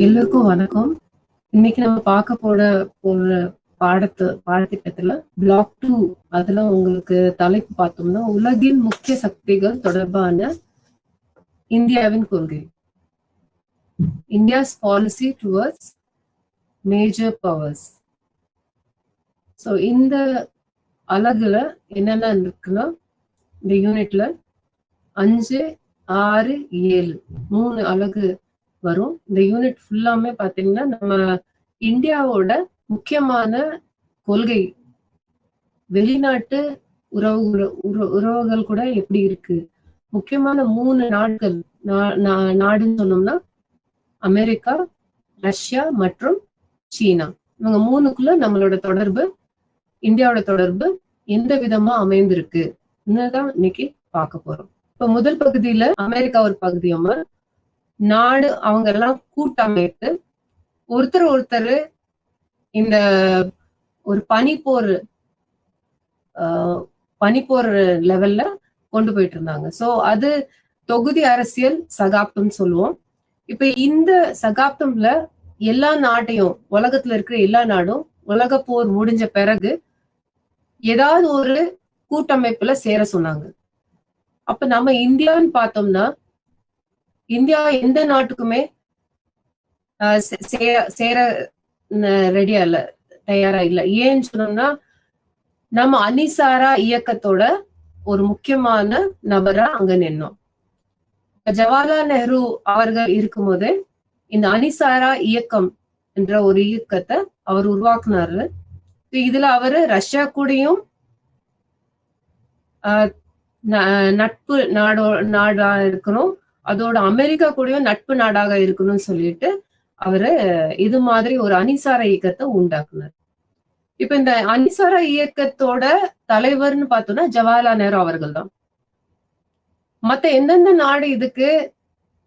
எல்லோருக்கும் வணக்கம். இன்னைக்கு நம்ம பார்க்க போற பாடத்திட்டத்துல பிளாக் 2 அதுல உங்களுக்கு தலைப்பு பார்த்தோம்னா உலகின் முக்கிய சக்திகள் தொடர்பான இந்தியாவின் கொள்கை, India's policy towards major powers. So இந்த அலகுல என்னென்ன இருக்குன்னா, இந்த யூனிட்ல 5, 6, 7 3 அலகு வரும். இந்த யூனிட் ஃபுல்லாமே பாத்தீங்கன்னா நம்ம இந்தியாவோட முக்கியமான கொள்கை, வெளிநாட்டு உறவுகள் கூட எப்படி இருக்கு, முக்கியமான 3 நாடுகள் நாடுன்னு சொன்னோம்னா அமெரிக்கா, ரஷ்யா மற்றும் சீனா. இவங்க 3க்குள்ள நம்மளோட தொடர்பு, இந்தியாவோட தொடர்பு எந்த விதமா அமைந்திருக்கு தான் இன்னைக்கு பார்க்க போறோம். இப்ப முதல் பகுதியில அமெரிக்கா ஒரு பகுதியுமா நாடு அவங்க எல்லாம் கூட்டமைத்து ஒருத்தர் இந்த ஒரு பனிப்போர் லெவல்ல கொண்டு போயிட்டு இருந்தாங்க. சோ அது தொகுதி அரசியல் சகாப்தம் சொல்லுவோம். இப்ப இந்த சகாப்தம்ல எல்லா நாட்டையும், உலகத்துல இருக்கிற எல்லா நாடும் உலக போர் முடிஞ்ச பிறகு ஏதாவது ஒரு கூட்டமைப்புல சேர சொன்னாங்க. அப்ப நம்ம இந்தியான்னு பார்த்தோம்னா, இந்தியா எந்த நாட்டுக்குமே சேர ரெடியா இல்ல, தயாரா இல்ல. ஏன்னு சொன்னோம்னா, நம்ம அணிசாரா இயக்கத்தோட ஒரு முக்கியமான நபரா அங்க நின்னோம். ஜவஹர்லால் நேரு அவர்கள் இருக்கும்போது இந்த அணிசாரா இயக்கம் என்ற ஒரு இயக்கத்தை அவர் உருவாக்குனாரு. இதுல அவரு ரஷ்யா கூடயும் நட்பு நாடா இருக்கணும், அதோட அமெரிக்கா கூடயும் நட்பு நாடாக இருக்கணும்னு சொல்லிட்டு அவரு இது மாதிரி ஒரு அணிசார இயக்கத்தை உண்டாக்குனார். இப்ப இந்த அணிசார இயக்கத்தோட தலைவர்னு பார்த்தோம்னா ஜவஹர்லால் நேரு அவர்கள் தான். மத்த எந்தெந்த நாடு இதுக்கு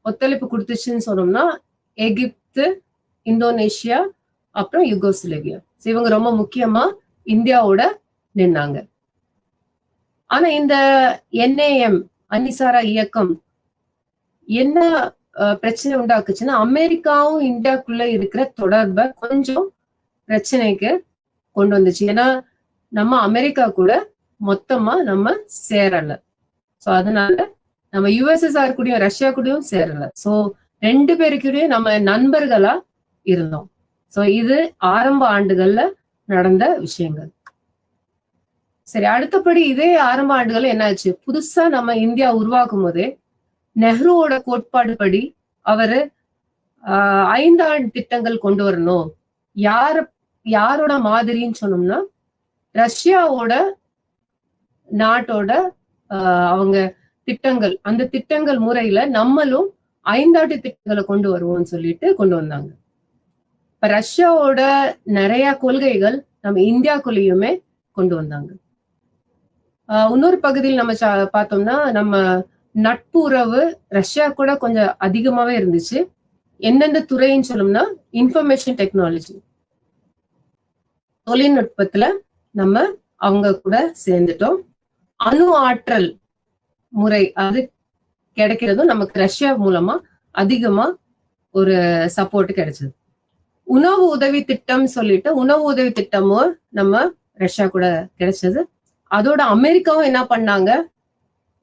ஒத்துழைப்பு கொடுத்துச்சுன்னு சொன்னோம்னா, எகிப்து, இந்தோனேஷியா, அப்புறம் யுகோஸ்லேவியா. இவங்க ரொம்ப முக்கியமா இந்தியாவோட நின்னாங்க. ஆனா இந்த NAM அணிசாரா இயக்கம் என்ன பிரச்சனை உண்டாக்குச்சுன்னா, அமெரிக்காவும் இந்தியாவுக்குள்ள இருக்கிற தொடர்பை கொஞ்சம் பிரச்சனைக்கு கொண்டு வந்துச்சு. ஏன்னா நம்ம அமெரிக்கா கூட மொத்தமா நம்ம சேரல. சோ அதனால நம்ம USSR கூடயும் ரஷ்யா கூடயும் சேரல. சோ 2 பேருக்கூடயும் நம்ம நண்பர்களா இருந்தோம். சோ இது ஆரம்ப ஆண்டுகள்ல நடந்த விஷயங்கள். சரி, அடுத்தபடி இதே ஆரம்ப ஆண்டுகள் என்னாச்சு, புதுசா நம்ம இந்தியா உருவாக்கும் போதே நெஹ்ருவோட கோட்பாடு படி அவரு 5 ஆண்டு திட்டங்கள் கொண்டு வரணும். யாரோட மாதிரின்னு சொன்னோம்னா, ரஷ்யாவோட நாட்டோட அவங்க திட்டங்கள், அந்த திட்டங்கள் முறையில நம்மளும் 5 ஆண்டு திட்டங்களை கொண்டு வருவோம்னு சொல்லிட்டு கொண்டு வந்தாங்க. இப்ப ரஷ்யாவோட நிறைய கொள்கைகள் நம்ம இந்தியாக்குள்ளேயுமே கொண்டு வந்தாங்க. இன்னொரு பகுதியில் நம்ம பார்த்தோம்னா, நம்ம நட்பு உறவு ரஷ்யா கூட கொஞ்சம் அதிகமாவே இருந்துச்சு. எந்தெந்த துறைன்னு சொல்லணும்னா, இன்ஃபர்மேஷன் டெக்னாலஜி, தொழில்நுட்பத்துல நம்ம அவங்க கூட சேர்ந்துட்டோம். அணு ஆற்றல் முறை அது கிடைக்கிறதும் நமக்கு ரஷ்யா மூலமா அதிகமா ஒரு சப்போர்ட் கிடைச்சது. உணவு உதவி திட்டம் சொல்லிட்டு உணவு உதவி திட்டமும் நம்ம ரஷ்யா கூட கிடைச்சது. அதோட அமெரிக்காவும் என்ன பண்ணாங்க,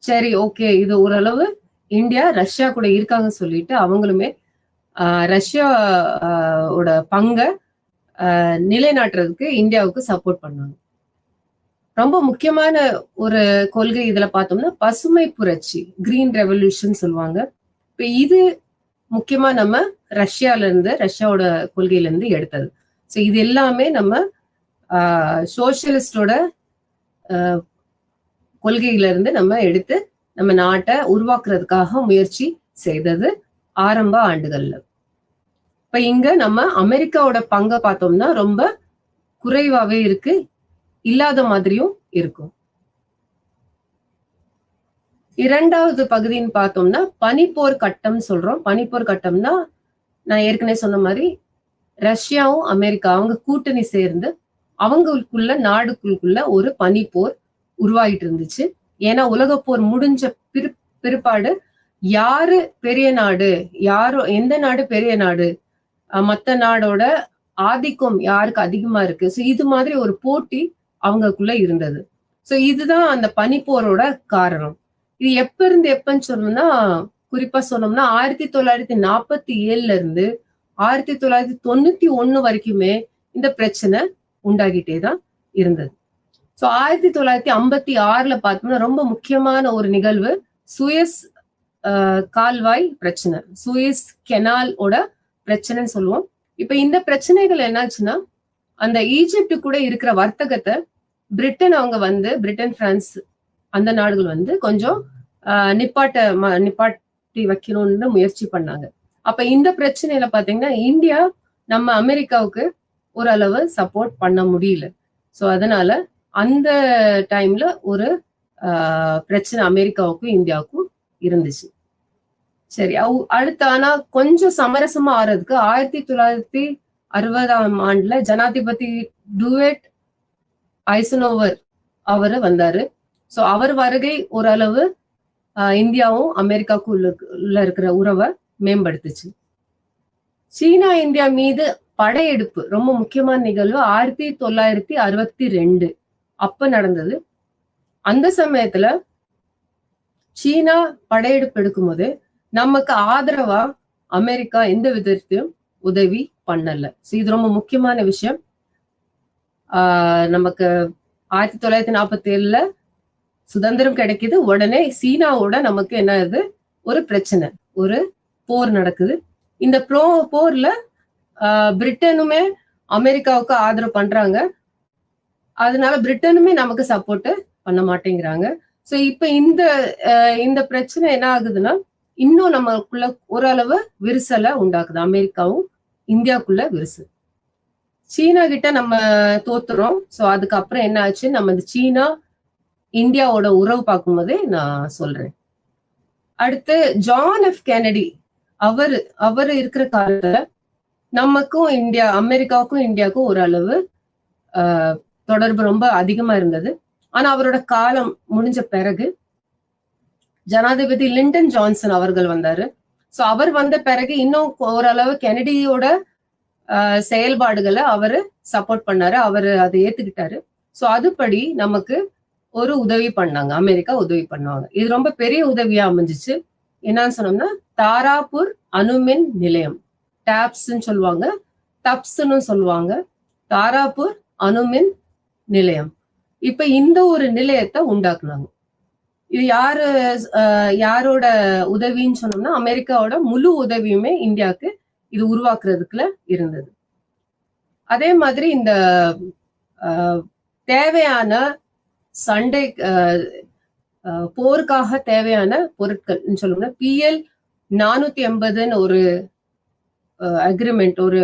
சரி ஓகே இது ஓரளவு இந்தியா ரஷ்யா கூட இருக்காங்கன்னு சொல்லிட்டு அவங்களுமே ரஷ்யாவோட பங்கை நிலைநாட்டுறதுக்கு இந்தியாவுக்கு சப்போர்ட் பண்ணாங்க. ரொம்ப முக்கியமான ஒரு கொள்கை இதுல பார்த்தோம்னா பசுமை புரட்சி, கிரீன் ரெவல்யூஷன் சொல்லுவாங்க. இப்ப இது முக்கியமா நம்ம ரஷ்யாவோட கொள்கையில இருந்து எடுத்தது. ஸோ இது எல்லாமே நம்ம சோசியலிஸ்டோட கொள்கையில இருந்து நம்ம எடுத்து நம்ம நாட்டை உருவாக்குறதுக்காக முயற்சி செய்தது ஆரம்ப ஆண்டுகள்ல. இப்ப இங்க நம்ம அமெரிக்காவோட பங்கை பார்த்தோம்னா ரொம்ப குறைவாவே இருக்கு, இல்லாத மாதிரியும் இருக்கும். இரண்டாவது பகுதின்னு பார்த்தோம்னா பனிப்போர் கட்டம் சொல்றோம். பனிப்போர் கட்டம்னா நான் ஏற்கனவே சொன்ன மாதிரி ரஷ்யாவும் அமெரிக்கா அவங்க கூட்டணி சேர்ந்து அவங்களுக்குள்ள நாடுகளுக்குள்ள ஒரு பனிப்போர் உருவாகிட்டு இருந்துச்சு. ஏன்னா உலகப்போர் முடிஞ்ச பிற்பாடு யாரு பெரிய நாடு, எந்த நாடு பெரிய நாடு மத்த நாடோட ஆதிக்கம் யாருக்கு அதிகமா இருக்கு. ஸோ இது மாதிரி ஒரு போட்டி அவங்களுக்குள்ள இருந்தது. ஸோ இதுதான் அந்த பனிப்போரோட காரணம். இது எப்ப இருந்து எப்பன்னு சொல்லணும்னா, குறிப்பா சொன்னோம்னா 1947 இருந்து 1991 வரைக்குமே இந்த பிரச்சனை உண்டாகிட்டே தான் இருந்தது. ஸோ 1956 பார்த்தோம்னா ரொம்ப முக்கியமான ஒரு நிகழ்வு சுயஸ் கால்வாய் பிரச்சனை, சுயஸ் கெனாலோட பிரச்சனைன்னு சொல்லுவோம். இப்ப இந்த பிரச்சனைகள் என்னாச்சுன்னா, அந்த ஈஜிப்ட் கூட இருக்கிற வர்த்தகத்தை பிரிட்டன், பிரான்ஸ் அந்த நாடுகள் கொஞ்சம் நிப்பாட்டி வைக்கணும்னு முயற்சி பண்ணாங்க. அப்ப இந்த பிரச்சனையில பாத்தீங்கன்னா இந்தியா நம்ம அமெரிக்காவுக்கு ஓரளவு சப்போர்ட் பண்ண முடியல. ஸோ அதனால அந்த டைம்ல ஒரு பிரச்சனை அமெரிக்காவுக்கும் இந்தியாவுக்கும் இருந்துச்சு. சரி, அடுத்து ஆனா கொஞ்சம் சமரசமா ஆறதுக்கு 1960 ஜனாதிபதி டுவேட் ஐசனோவர் அவரு வந்தாரு. ஸோ அவர் வருகை ஓரளவு இந்தியாவும் அமெரிக்காவுக்கும் உள்ள இருக்கிற உறவை மேம்படுத்துச்சு. சீனா இந்தியா மீது படையெடுப்பு ரொம்ப முக்கியமான நிகழ்வு 1962 அப்ப நடந்தது. அந்த சமயத்துல சீனா படையெடுப்பு எடுக்கும் போது நமக்கு ஆதரவா அமெரிக்கா எந்த விதத்தையும் உதவி பண்ணல. இது ரொம்ப முக்கியமான விஷயம். நமக்கு 1947 சுதந்திரம் கிடைக்குது. உடனே சீனாவோட நமக்கு என்ன ஆகுது, ஒரு பிரச்சனை, ஒரு போர் நடக்குது. இந்த போர்ல பிரிட்டனுமே அமெரிக்காவுக்கு ஆதரவு பண்றாங்க. அதனால பிரிட்டனுமே நமக்கு சப்போர்ட் பண்ண மாட்டேங்கிறாங்க. சோ இப்ப இந்த பிரச்சனை என்ன ஆகுதுன்னா, இன்னும் நமக்குள்ள ஓரளவு விரிசலை உண்டாக்குது. அமெரிக்காவும் இந்தியாவுக்குள்ள விரிசல். சீனா கிட்ட நம்ம தோத்துறோம். சோ அதுக்கப்புறம் என்ன ஆச்சு, நம்ம இந்த சீனா இந்தியாவோட உறவு பார்க்கும்போதே நான் சொல்றேன். அடுத்து ஜான் எஃப் கென்னடி அவர் இருக்கிற காலத்துல நமக்கும் அமெரிக்காவுக்கும் இந்தியாவுக்கும் ஓரளவு தொடர்பு ரொம்ப அதிகமா இருந்தது. ஆனா அவரோட காலம் முடிஞ்ச பிறகு ஜனாதிபதி லிண்டன் ஜான்சன் அவர்கள் வந்தாரு. சோ அவர் வந்த பிறகு இன்னும் ஓரளவு கென்னடியோட செயல்பாடுகளை அவரு சப்போர்ட் பண்ணாரு. அவரு அதை ஏத்துக்கிட்டாரு. சோ அதுபடி நமக்கு ஒரு உதவி பண்ணாங்க, அமெரிக்கா உதவி பண்ணாங்க. இது ரொம்ப பெரிய உதவியா அமைஞ்சிச்சு. என்னன்னு சொன்னோம்னா, தாராபூர் அணுமின் நிலையம், டாப்ஸ்ன்னு சொல்லுவாங்க, தப்ஸ்ன்னு சொல்லுவாங்க, தாராபூர் அணுமின் நிலையம். இப்ப இந்த ஒரு நிலையத்தை உண்டாக்குனாங்க. இது யாரோட உதவின்னு சொன்னோம்னா, அமெரிக்காவோட முழு உதவியுமே இந்தியாவுக்கு இது உருவாக்குறதுக்குள்ள இருந்தது. அதே மாதிரி இந்த தேவையான சண்டை போருக்காக தேவையான பொருட்கள் சொல்லணும்னா PL 480 ஒரு அக்ரிமெண்ட், ஒரு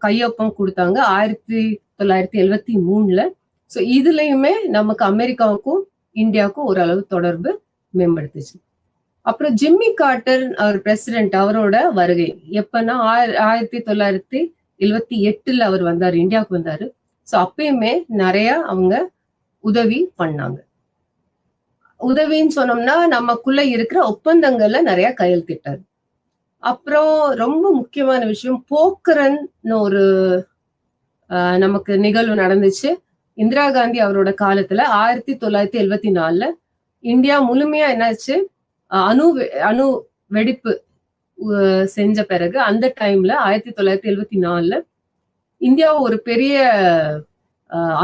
கையொப்பம் கொடுத்தாங்க 1973. சோ இதுலயுமே நமக்கு அமெரிக்காவுக்கும் இந்தியாவுக்கும் ஓரளவு தொடர்பு மேம்படுத்துச்சு. அப்புறம் ஜிம்மி கார்ட்டர் அவர் பிரசிடென்ட், அவரோட வருகை எப்பன்னா 1978 அவர் வந்தாரு, இந்தியாவுக்கு வந்தாரு. சோ அப்பயுமே நிறைய அவங்க உதவி பண்ணாங்க. உதவின்னு சொன்னோம்னா நமக்குள்ள இருக்கிற ஒப்பந்தங்கள்ல நிறைய கையெழுத்திட்டாரு. அப்புறம் ரொம்ப முக்கியமான விஷயம், போக்ரன் ஒரு நமக்கு நிகழ்வு நடந்துச்சு. இந்திரா காந்தி அவரோட காலத்துல 1974 இந்தியா முழுமையா என்னாச்சு, அணு வெடிப்பு செஞ்ச பிறகு அந்த டைம்ல 1974 இந்தியா ஒரு பெரிய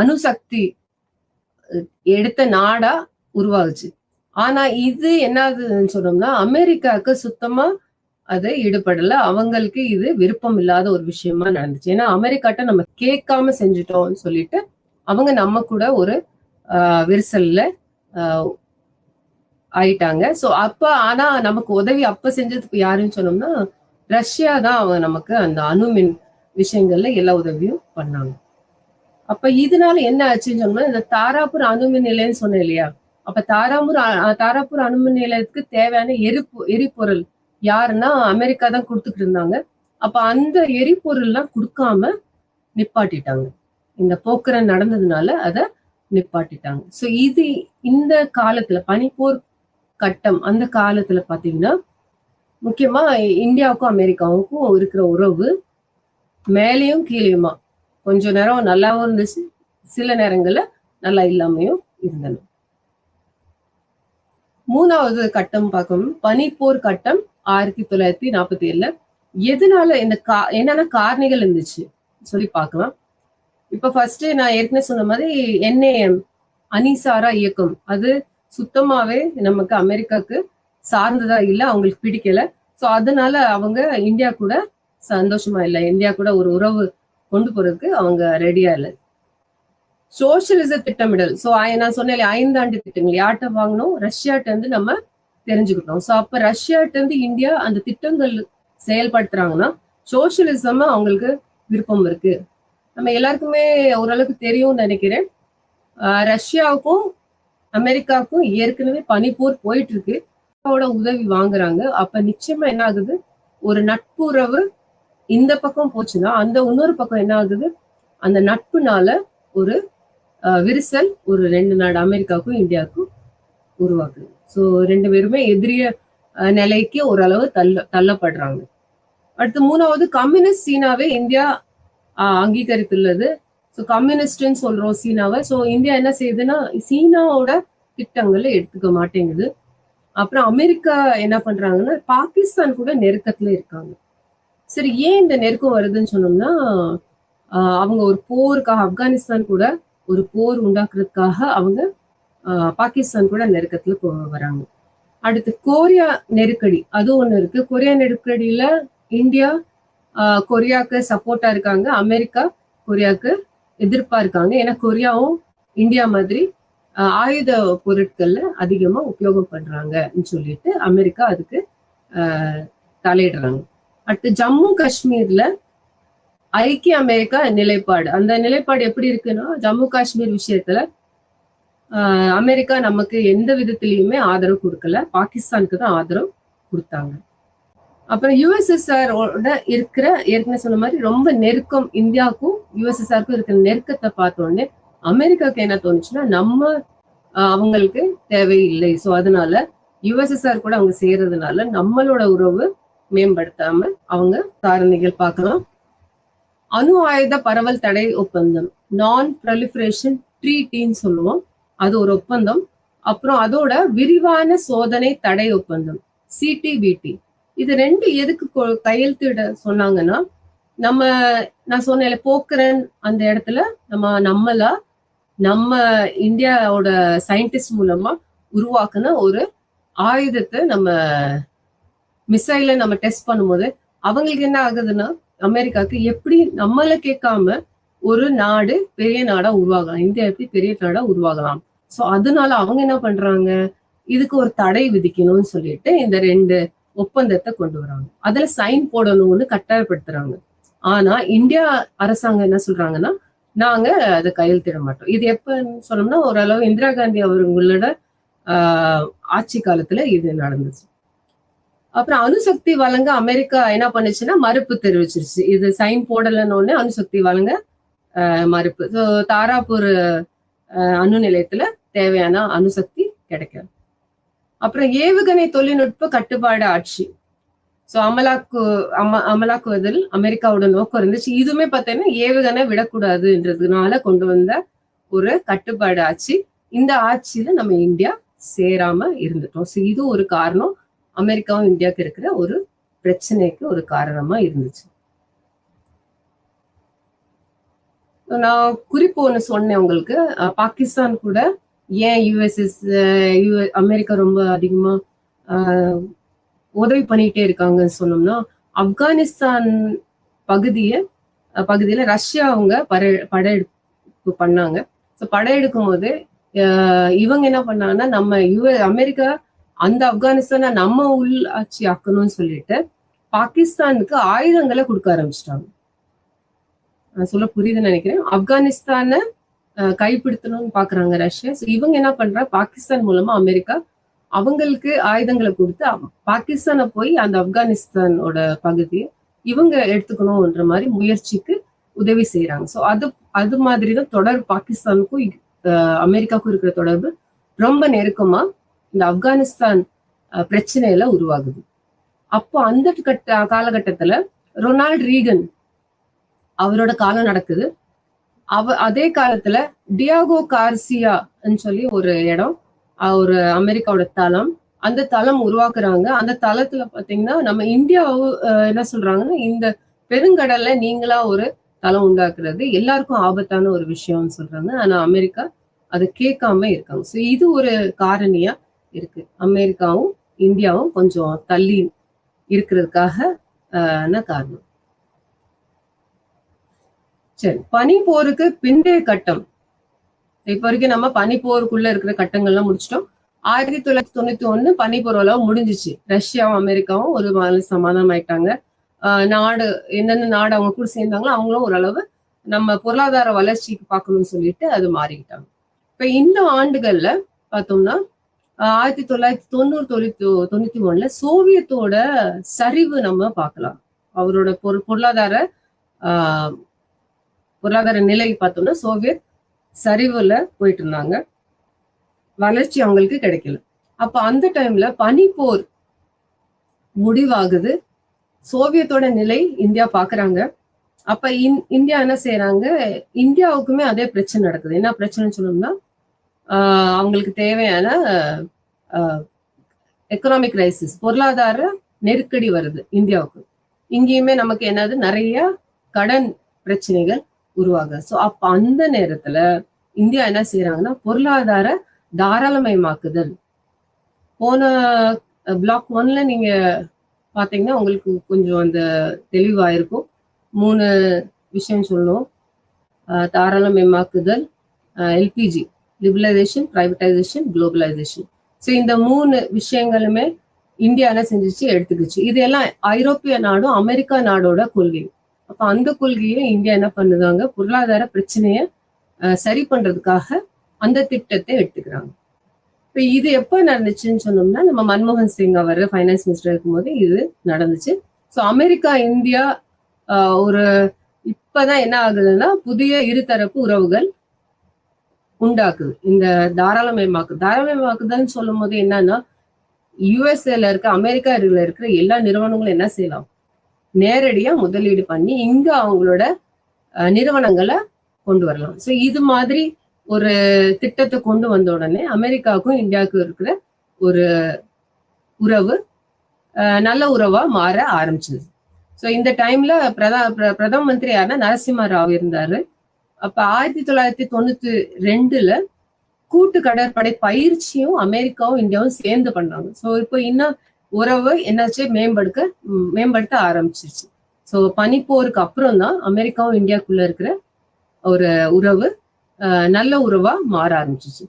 அணுசக்தி எடுத்த நாடா உருவாகுச்சு. ஆனா இது என்னதுன்னு சொன்னோம்னா, அமெரிக்காவுக்கு சுத்தமா அது ஈடுபடல. அவங்களுக்கு இது விருப்பம் இல்லாத ஒரு விஷயமா நடந்துச்சு. ஏன்னா அமெரிக்காட்ட நம்ம கேட்காம செஞ்சுட்டோம்னு சொல்லிட்டு அவங்க நம்ம கூட ஒரு விரிசல்ல ஆயிட்டாங்க. சோ ஆனா நமக்கு உதவி செஞ்சதுக்கு யாருன்னு சொன்னோம்னா, ரஷ்யா தான் அவங்க நமக்கு அந்த அணுமின் விஷயங்கள்ல எல்லா உதவியும் பண்ணாங்க. அப்ப இதனால என்ன ஆச்சுன்னு சொன்னா, இந்த தாராபூர் அணுமின் நிலையம்னு சொன்னேன் இல்லையா, அப்ப தாராபூர் அணுமின் நிலையத்துக்கு தேவையான எரிபொருள் யாருன்னா அமெரிக்கா தான் கொடுத்துட்டு இருந்தாங்க. அப்ப அந்த எரிபொருள் எல்லாம் கொடுக்காம நிப்பாட்டிட்டாங்க. இந்த போக்குரன் நடந்ததுனால அத நிப்பாட்டிட்டாங்க. சோ இந்த காலத்துல பனிப்போர் கட்டம், அந்த காலத்துல பாத்தீங்கன்னா முக்கியமா இந்தியாவுக்கும் அமெரிக்காவுக்கும் இருக்கிற உறவு மேலேயும் கீழேயுமா கொஞ்ச நேரம் நல்லாவும் இருந்துச்சு, சில நேரங்கள்ல நல்லா இல்லாமையும் இருந்தன. 3வது கட்டம் பார்க்கணும், பனிப்போர் கட்டம் 1947. எதனால இந்த என்னென்ன காரணிகள் இருந்துச்சு சொல்லி பார்க்கலாம். இப்ப ஃபர்ஸ்ட் நான் ஏற்கனவே சொன்ன மாதிரி NAM அணிசாரா இயக்கம் அது சுத்தமாவே நமக்கு அமெரிக்காவுக்கு சார்ந்ததா இல்லை, அவங்களுக்கு பிடிக்கல. ஸோ அதனால அவங்க இந்தியா கூட சந்தோஷமா இல்லை, இந்தியா கூட ஒரு உறவு கொண்டு போறதுக்கு அவங்க ரெடியா இல்லை. சோசியலிச திட்டமிடல், ஸோ நான் சொன்னேன் 5 ஆண்டு திட்டங்கள் யார்கிட்ட வாங்கணும், ரஷ்யாட்ட இருந்து நம்ம தெரிஞ்சுக்கிட்டோம். ஸோ அப்ப ரஷ்யாட்ட இருந்து இந்தியா அந்த திட்டங்கள் செயல்படுத்துறாங்கன்னா சோசியலிசம் அவங்களுக்கு விருப்பம் இருக்கு. நம்ம எல்லாருக்குமே ஓரளவுக்கு தெரியும்னு நினைக்கிறேன். ரஷ்யாவுக்கும் அமெரிக்காவுக்கும் ஏற்கனவே பனிப்போர் போயிட்டு இருக்கு, உதவி வாங்குறாங்க. அப்ப நிச்சயமா என்ன ஆகுது, ஒரு நட்புறவு இந்த பக்கம் போச்சுன்னா அந்த இன்னொரு பக்கம் என்ன ஆகுது, அந்த நட்புனால ஒரு விரிசல் ஒரு 2 நாடு அமெரிக்காவுக்கும் இந்தியாவுக்கும் உருவாக்குது. ஸோ 2 பேருமே எதிரிய நிலைக்கு ஓரளவு தள்ளப்படுறாங்க. அடுத்து 3வது கம்யூனிஸ்ட் சீனாவை இந்தியா அங்கீகரித்துள்ளது. ஸோ கம்யூனிஸ்ட்னு சொல்றோம் சீனாவை. ஸோ இந்தியா என்ன செய்யுதுன்னா சீனாவோட திட்டங்களை எடுத்துக்க மாட்டேங்குது. அப்புறம் அமெரிக்கா என்ன பண்றாங்கன்னா பாகிஸ்தான் கூட நெருக்கத்துல இருக்காங்க. சரி, ஏன் இந்த நெருக்கம் வருதுன்னு சொன்னோம்னா அவங்க ஒரு போருக்காக ஆப்கானிஸ்தான் கூட ஒரு போர் உண்டாக்குறதுக்காக அவங்க பாகிஸ்தான் கூட நெருக்கத்துல வராங்க. அடுத்து கொரியா நெருக்கடி, அது ஒண்ணு இருக்கு. கொரியா நெருக்கடியில இந்தியா கொரியாவுக்கு சப்போர்ட்டா இருக்காங்க, அமெரிக்கா கொரியாவுக்கு எதிர்ப்பா இருக்காங்க. ஏன்னா கொரியாவும் இந்தியா மாதிரி ஆயுத பொருட்கள்ல அதிகமா உபயோகம் பண்றாங்கன்னு சொல்லிட்டு அமெரிக்கா அதுக்கு தலையிடுறாங்க. அடுத்து ஜம்மு காஷ்மீர்ல ஐக்கிய அமெரிக்கா நிலைப்பாடு, அந்த நிலைப்பாடு எப்படி இருக்குன்னா ஜம்மு காஷ்மீர் விஷயத்துல அமெரிக்கா நமக்கு எந்த விதத்திலயுமே ஆதரவு கொடுக்கல, பாகிஸ்தானுக்கு தான் ஆதரவு கொடுத்தாங்க. அப்புறம் USSR இருக்கிற ஏற்கனவே சொன்ன மாதிரி ரொம்ப நெருக்கம், இந்தியாவுக்கும் USSRக்கும் இருக்கிற நெருக்கத்தை பார்த்த உடனே அமெரிக்காவுக்கு என்ன தோணுச்சுன்னா நம்ம அவங்களுக்கு தேவையில்லை. ஸோ அதனால USSR கூட அவங்க செய்யறதுனால நம்மளோட உறவு மேம்படுத்தாம அவங்க காரணிகள் பார்க்கலாம். அணு ஆயுத பரவல் தடை ஒப்பந்தம், நான் ப்ராலிஃபரேஷன் ட்ரீட்டின்னு சொல்லுவோம், அது ஒரு ஒப்பந்தம். அப்புறம் அதோட விரிவான சோதனை தடை ஒப்பந்தம் CTBT, இது 2 எதுக்கு கையெழுத்திட சொன்னாங்கன்னா நான் சொன்ன போக்ரன் அந்த இடத்துல நம்ம இந்தியாவோட சயின்டிஸ்ட் மூலமா உருவாக்குன ஒரு ஆயுதத்தை மிசைல நம்ம டெஸ்ட் பண்ணும்போது அவங்களுக்கு என்ன ஆகுதுன்னா அமெரிக்காவுக்கு எப்படி நம்மள கேட்காம ஒரு நாடு பெரிய நாடா உருவாகலாம், இந்தியா எப்படி பெரிய நாடா உருவாகலாம். ஸோ அதனால அவங்க என்ன பண்றாங்க, இதுக்கு ஒரு தடை விதிக்கணும்னு சொல்லிட்டு இந்த 2 ஒப்பந்தத்தை கொண்டு வராங்க. அதுல சைன் போடணும்னு கட்டாயப்படுத்துறாங்க. ஆனா இந்தியா அரசாங்கம் என்ன சொல்றாங்கன்னா நாங்க அதை கையெழுத்திட மாட்டோம். இது எப்பன்னு சொன்னோம்னா ஓரளவு இந்திரா காந்தி அவங்களோட ஆட்சி காலத்துல இது நடந்துச்சு. அப்புறம் அணுசக்தி வழங்க அமெரிக்கா என்ன பண்ணுச்சுன்னா மறுப்பு தெரிவிச்சிருச்சு. இது சைன் போடலன்னு அணுசக்தி வழங்க மறுப்பு. ஸோ தாராப்பூர் அணு நிலையத்துல தேவையான அணுசக்தி கிடைக்காது. அப்புறம் ஏவுகணை தொழில்நுட்ப கட்டுப்பாடு ஆட்சி, ஸோ அமலாக்குவதில் அமெரிக்காவோட நோக்கம் இருந்துச்சு. இதுவுமே பார்த்தீங்கன்னா ஏவுகணை விடக்கூடாதுன்றதுனால கொண்டு வந்த ஒரு கட்டுப்பாடு ஆட்சி. இந்த ஆட்சியில நம்ம இந்தியா சேராம இருந்துட்டோம். ஸோ இது ஒரு காரணம், அமெரிக்காவும் இந்தியாவுக்கு இருக்கிற ஒரு பிரச்சனைக்கு ஒரு காரணமா இருந்துச்சு. நான் குறிப்பு ஒண்ணு சொன்னேன் உங்களுக்கு, பாகிஸ்தான் கூட ஏன் அமெரிக்கா ரொம்ப அதிகமா உதவி பண்ணிட்டே இருக்காங்கன்னு சொன்னோம்னா ஆப்கானிஸ்தான் பகுதியில ரஷ்யா அவங்க படையெடுப்பு பண்ணாங்க. ஸோ படையெடுக்கும் போது இவங்க என்ன பண்ணாங்கன்னா அமெரிக்கா அந்த ஆப்கானிஸ்தானை நம்ம உள்ளாட்சி ஆக்கணும்னு சொல்லிட்டு பாகிஸ்தானுக்கு ஆயுதங்களை கொடுக்க ஆரம்பிச்சிட்டாங்க. சொல்ல புரியுதுன்னு நினைக்கிறேன். ஆப்கானிஸ்தானை கைப்பிடித்தணும்னு பாக்குறாங்க ரஷ்யா. ஸோ இவங்க என்ன பண்றாங்க, பாகிஸ்தான் மூலமா அமெரிக்கா அவங்களுக்கு ஆயுதங்களை கொடுத்து பாகிஸ்தானை போய் அந்த ஆப்கானிஸ்தானோட பகுதியை இவங்க எடுத்துக்கணும்ன்ற மாதிரி முயற்சிக்கு உதவி செய்யறாங்க. ஸோ அது மாதிரிதான் தொடர்பு பாகிஸ்தானுக்கும் அமெரிக்காவுக்கும் இருக்கிற தொடர்பு ரொம்ப நெருக்கமா இந்த ஆப்கானிஸ்தான் பிரச்சனையில உருவாகுது. அப்போ அந்த காலகட்டத்துல ரொனால்ட் ரீகன் அவரோட காலம் நடக்குது. அதே காலத்துல டியாகோ கார்சியான்னு சொல்லி ஒரு இடம், ஒரு அமெரிக்காவோட தளம், அந்த தளம் உருவாக்குறாங்க. அந்த தளத்துல பாத்தீங்கன்னா நம்ம இந்தியாவும் என்ன சொல்றாங்கன்னா, இந்த பெருங்கடல்ல நீங்களா ஒரு தளம் உண்டாக்குறது எல்லாருக்கும் ஆபத்தான ஒரு விஷயம்னு சொல்றாங்க. ஆனா அமெரிக்கா அதை கேட்காம இருக்காங்க. ஸோ இது ஒரு காரணியா இருக்கு. அமெரிக்காவும் இந்தியாவும் கொஞ்சம் தள்ளி இருக்கிறதுக்காக காரணம். சரி, பனிப்போருக்கு பிந்தைய கட்டம். இப்ப வரைக்கும் நம்ம பனிப்போருக்குள்ள இருக்கிற கட்டங்கள்லாம் முடிச்சிட்டோம். 1991 பனிப்போர் அளவு முடிஞ்சிச்சு. ரஷ்யாவும் அமெரிக்காவும் ஒரு சமாதானம் ஆயிட்டாங்க. நாடு எந்தெந்த நாடு அவங்க கூட சேர்ந்தாங்களோ அவங்களும் ஓரளவு நம்ம பொருளாதார வளர்ச்சிக்கு பார்க்கணும்னு சொல்லிட்டு அது மாறிக்கிட்டாங்க. இப்ப இந்த ஆண்டுகள்ல பார்த்தோம்னா 1991 சோவியத்தோட சரிவு நம்ம பார்க்கலாம். அவரோட பொருளாதார நிலை பார்த்தோம்னா சோவியத் சரிவுல போயிட்டு இருந்தாங்க. வளர்ச்சி அவங்களுக்கு கிடைக்கல. அப்ப அந்த டைம்ல பனிப்போர் முடிவாகுது. சோவியத்தோட நிலை இந்தியா பாக்குறாங்க. அப்ப இந்தியா என்ன செய்யறாங்க, இந்தியாவுக்குமே அதே பிரச்சனை நடக்குது. என்ன பிரச்சனைன்னு சொன்னோம்னா அவங்களுக்கு தேவையான எக்கனாமிக் கிரைசிஸ், பொருளாதார நெருக்கடி வருது இந்தியாவுக்கு. இங்கேயுமே நமக்கு என்னது, நிறைய கடன் பிரச்சனைகள் உருவாக. ஸோ அப்ப அந்த நேரத்துல இந்தியா என்ன செய்யறாங்கன்னா பொருளாதார தாராளமயமாக்குதல். போன பிளாக் 1ல நீங்க பாத்தீங்கன்னா உங்களுக்கு கொஞ்சம் அந்த தெளிவாயிருக்கும். 3 விஷயம் சொல்லணும். தாராளமயமாக்குதல், LPG, liberalisation, privatisation, globalisation. So இந்த 3 விஷயங்களுமே இந்தியா என்ன செஞ்சிச்சு, எடுத்துக்கிச்சு. இது எல்லாம் ஐரோப்பிய நாடும் அமெரிக்கா நாடோட கொள்கை. அப்ப அந்த கொள்கையை இந்தியா என்ன பண்ணுதாங்க, பொருளாதார பிரச்சனைய சரி பண்றதுக்காக அந்த திட்டத்தை எடுத்துக்கிறாங்க. இப்ப இது எப்ப நடந்துச்சுன்னு சொன்னோம்னா நம்ம மன்மோகன் சிங் அவர் ஃபைனான்ஸ் மினிஸ்டர் இருக்கும்போது இது நடந்துச்சு. ஸோ அமெரிக்கா இந்தியா ஒரு இப்பதான் என்ன ஆகுதுன்னா புதிய இருதரப்பு உறவுகள் உண்டாக்குது. இந்த தாராளமயமாக்குதல்னு சொல்லும் போது என்னன்னா, யுஎஸ்ஏல இருக்க அமெரிக்கால இருக்கிற எல்லா நிறுவனங்களும் என்ன செய்யலாம், நேரடியா முதலீடு பண்ணி இங்க அவங்களோட நிறுவனங்களை கொண்டு வரலாம். ஸோ இது மாதிரி ஒரு திட்டத்தை கொண்டு வந்த உடனே அமெரிக்காவுக்கும் இந்தியாவுக்கும் இருக்கிற ஒரு உறவு நல்ல உறவா மாற ஆரம்பிச்சது. ஸோ இந்த டைம்ல பிரதம மந்திரி யாருன்னா நரசிம்ம ராவ் இருந்தாரு. அப்ப 1992 கூட்டு கடற்படை பயிற்சியும் அமெரிக்காவும் இந்தியாவும் சேர்ந்து பண்ணாங்க. ஸோ இப்போ இன்னும் உறவு என்னாச்சு, மேம்படுத்த ஆரம்பிச்சிருச்சு. ஸோ பனிப்போருக்கு அப்புறம் தான் அமெரிக்காவும் இந்தியாவுக்குள்ள இருக்கிற ஒரு உறவு நல்ல உறவா மாற ஆரம்பிச்சிச்சு.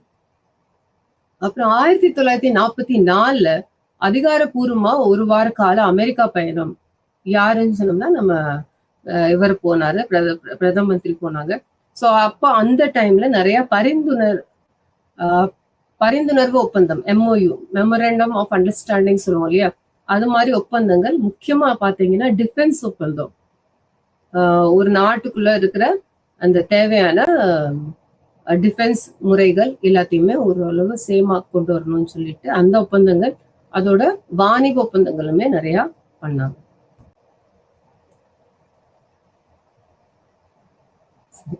அப்புறம் 1944 அதிகாரப்பூர்வமா ஒரு வார கால அமெரிக்கா பயணம். யாருன்னு சொன்னோம்னா நம்ம இவர் போனாரு, பிரதம மந்திரி போனாங்க. ஸோ அப்ப அந்த டைம்ல நிறைய பரிந்துணர்வு ஒப்பந்தம், MOU, மெமரண்டம் ஆஃப் அண்டர்ஸ்டாண்டிங் சொல்லுவோம் இல்லையா, அது மாதிரி ஒப்பந்தங்கள். முக்கியமா பாத்தீங்கன்னா டிஃபென்ஸ் ஒப்பந்தம், ஒரு நாட்டுக்குள்ள இருக்கிற அந்த தேவையான டிஃபென்ஸ் முறைகள் எல்லாத்தையுமே ஓரளவு சேமா கொண்டு வரணும்னு சொல்லிட்டு அந்த ஒப்பந்தங்கள், அதோட வாணிப ஒப்பந்தங்களுமே நிறைய பண்ணாங்க.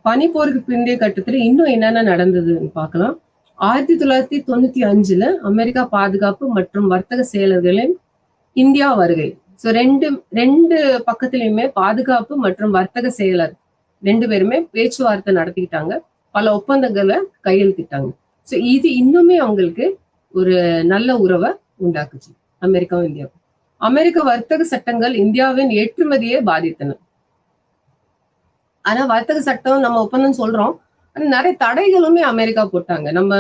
பனிப்போருக்கு பிந்தைய கட்டத்துல இன்னும் என்னென்ன நடந்ததுன்னு பார்க்கலாம். 1995 அமெரிக்கா பாதுகாப்பு மற்றும் வர்த்தக செயலர்களின் இந்தியா வருகை. ஸோ ரெண்டு பக்கத்திலயுமே பாதுகாப்பு மற்றும் வர்த்தக செயலர் 2 பேருமே பேச்சுவார்த்தை நடத்திக்கிட்டாங்க, பல ஒப்பந்தங்களை கையெழுத்திட்டாங்க. ஸோ இது இன்னுமே அவங்களுக்கு ஒரு நல்ல உறவை உண்டாக்குச்சு அமெரிக்காவும் இந்தியாவும். அமெரிக்க வர்த்தக சட்டங்கள் இந்தியாவின் ஏற்றுமதியை பாதித்தன. ஆனா வர்த்தக சட்டம் நம்ம ஒப்பந்தம் சொல்றோம், ஆனா நிறைய தடைகளுமே அமெரிக்கா போட்டாங்க. நம்ம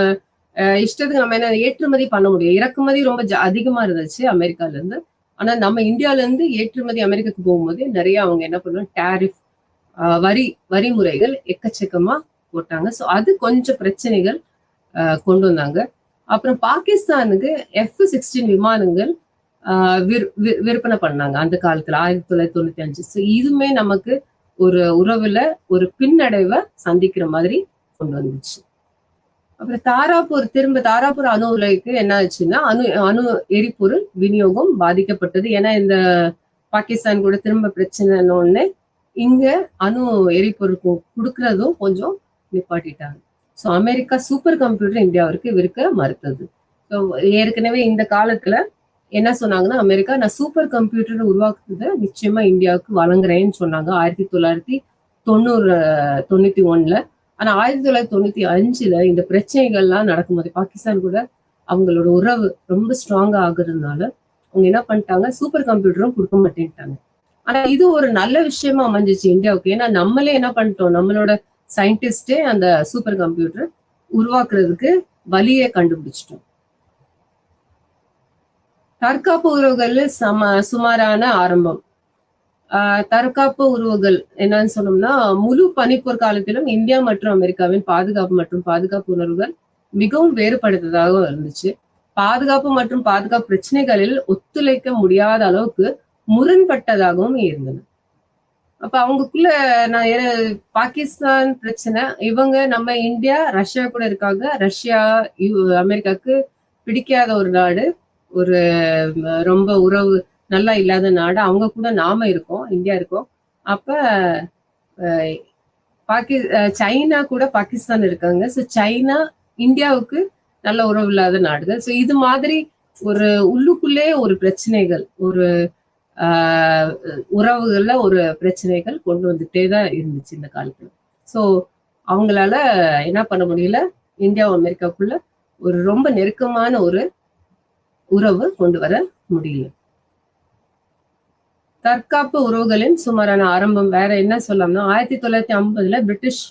இஷ்டத்துக்கு நம்ம என்ன ஏற்றுமதி பண்ண முடியும். இறக்குமதி ரொம்ப அதிகமா இருந்துச்சு அமெரிக்கால இருந்து. ஆனா நம்ம இந்தியால இருந்து ஏற்றுமதி அமெரிக்காக்கு போகும்போது நிறைய அவங்க என்ன பண்ணுவாங்க, டாரிஃப், வரிமுறைகள் எக்கச்சக்கமா போட்டாங்க. ஸோ அது கொஞ்சம் பிரச்சனைகள் கொண்டு வந்தாங்க. அப்புறம் பாகிஸ்தானுக்கு F-16 விமானங்கள் விற்பனை பண்ணாங்க அந்த காலத்துல 1995. ஸோ இதுமே நமக்கு ஒரு உறவுல ஒரு பின்னடைவை சந்திக்கிற மாதிரி கொண்டு வந்துச்சு. அப்புறம் தாராபூர் அணு உலைக்கு என்ன ஆச்சுன்னா அணு எரிபொருள் விநியோகம் பாதிக்கப்பட்டது. ஏன்னா இந்த பாகிஸ்தான் கூட திரும்ப பிரச்சனைன்னு இங்க அணு எரிபொருள் கொடுக்கறதும் கொஞ்சம் நிப்பாட்டிட்டாங்க. ஸோ அமெரிக்கா சூப்பர் கம்ப்யூட்டர் இந்தியாவிற்கு விற்க மறுத்தது. ஸோ ஏற்கனவே இந்த காலத்துல என்ன சொன்னாங்கன்னா, அமெரிக்கா நான் சூப்பர் கம்ப்யூட்டர் உருவாக்குறத நிச்சயமா இந்தியாவுக்கு வழங்குறேன்னு சொன்னாங்க 1991. ஆனா 1995 இந்த பிரச்சனைகள்லாம் நடக்கும்போது பாகிஸ்தான் கூட அவங்களோட உறவு ரொம்ப ஸ்ட்ராங்கா ஆகுறதுனால அவங்க என்ன பண்ணிட்டாங்க, சூப்பர் கம்ப்யூட்டரும் கொடுக்க மாட்டேன்ட்டாங்க. ஆனா இது ஒரு நல்ல விஷயமா அமைஞ்சிச்சு இந்தியாவுக்கு. ஏன்னா நம்மளே என்ன பண்ணிட்டோம், நம்மளோட சயின்டிஸ்டே அந்த சூப்பர் கம்ப்யூட்டர் உருவாக்குறதுக்கு வழியை கண்டுபிடிச்சிட்டோம். தற்காப்பு உறவுகள் சுமாரான ஆரம்பம். தற்காப்பு உறவுகள் என்னன்னு சொன்னோம்னா, முழு பனிப்போர் காலத்திலும் இந்தியா மற்றும் அமெரிக்காவின் பாதுகாப்பு மற்றும் பாதுகாப்பு உணர்வுகள் மிகவும் வேறுபடுத்ததாக இருந்துச்சு. பாதுகாப்பு மற்றும் பாதுகாப்பு பிரச்சனைகளில் ஒத்துழைக்க முடியாத அளவுக்கு முரண்பட்டதாகவும் இருந்தன. அப்ப அவங்களுக்குள்ள பாகிஸ்தான் பிரச்சனை, இவங்க நம்ம இந்தியா ரஷ்யா கூட இருக்காங்க. ரஷ்யா அமெரிக்காவுக்கு பிடிக்காத ஒரு நாடு, ஒரு ரொம்ப உறவு நல்லா இல்லாத நாடு. அவங்க கூட நாம இருக்கோம், இந்தியா இருக்கோம். அப்ப சைனா கூட பாகிஸ்தான் இருக்காங்க. ஸோ சைனா இந்தியாவுக்கு நல்ல உறவு இல்லாத நாடுகள். ஸோ இது மாதிரி ஒரு உள்ளுக்குள்ளே ஒரு பிரச்சனைகள், ஒரு உறவுகள்ல ஒரு பிரச்சனைகள் கொண்டு வந்துட்டே தான் இருந்துச்சு இந்த காலத்துல. ஸோ அவங்களால என்ன பண்ண முடியல, இந்தியா அமெரிக்காவுக்குள்ள ஒரு ரொம்ப நெருக்கமான ஒரு உறவு கொண்டு வர முடியல. தற்காப்பு உறவுகளின் சுமாரான ஆரம்பம் வேற என்ன சொல்லலாம்னா, 1950 பிரிட்டிஷ்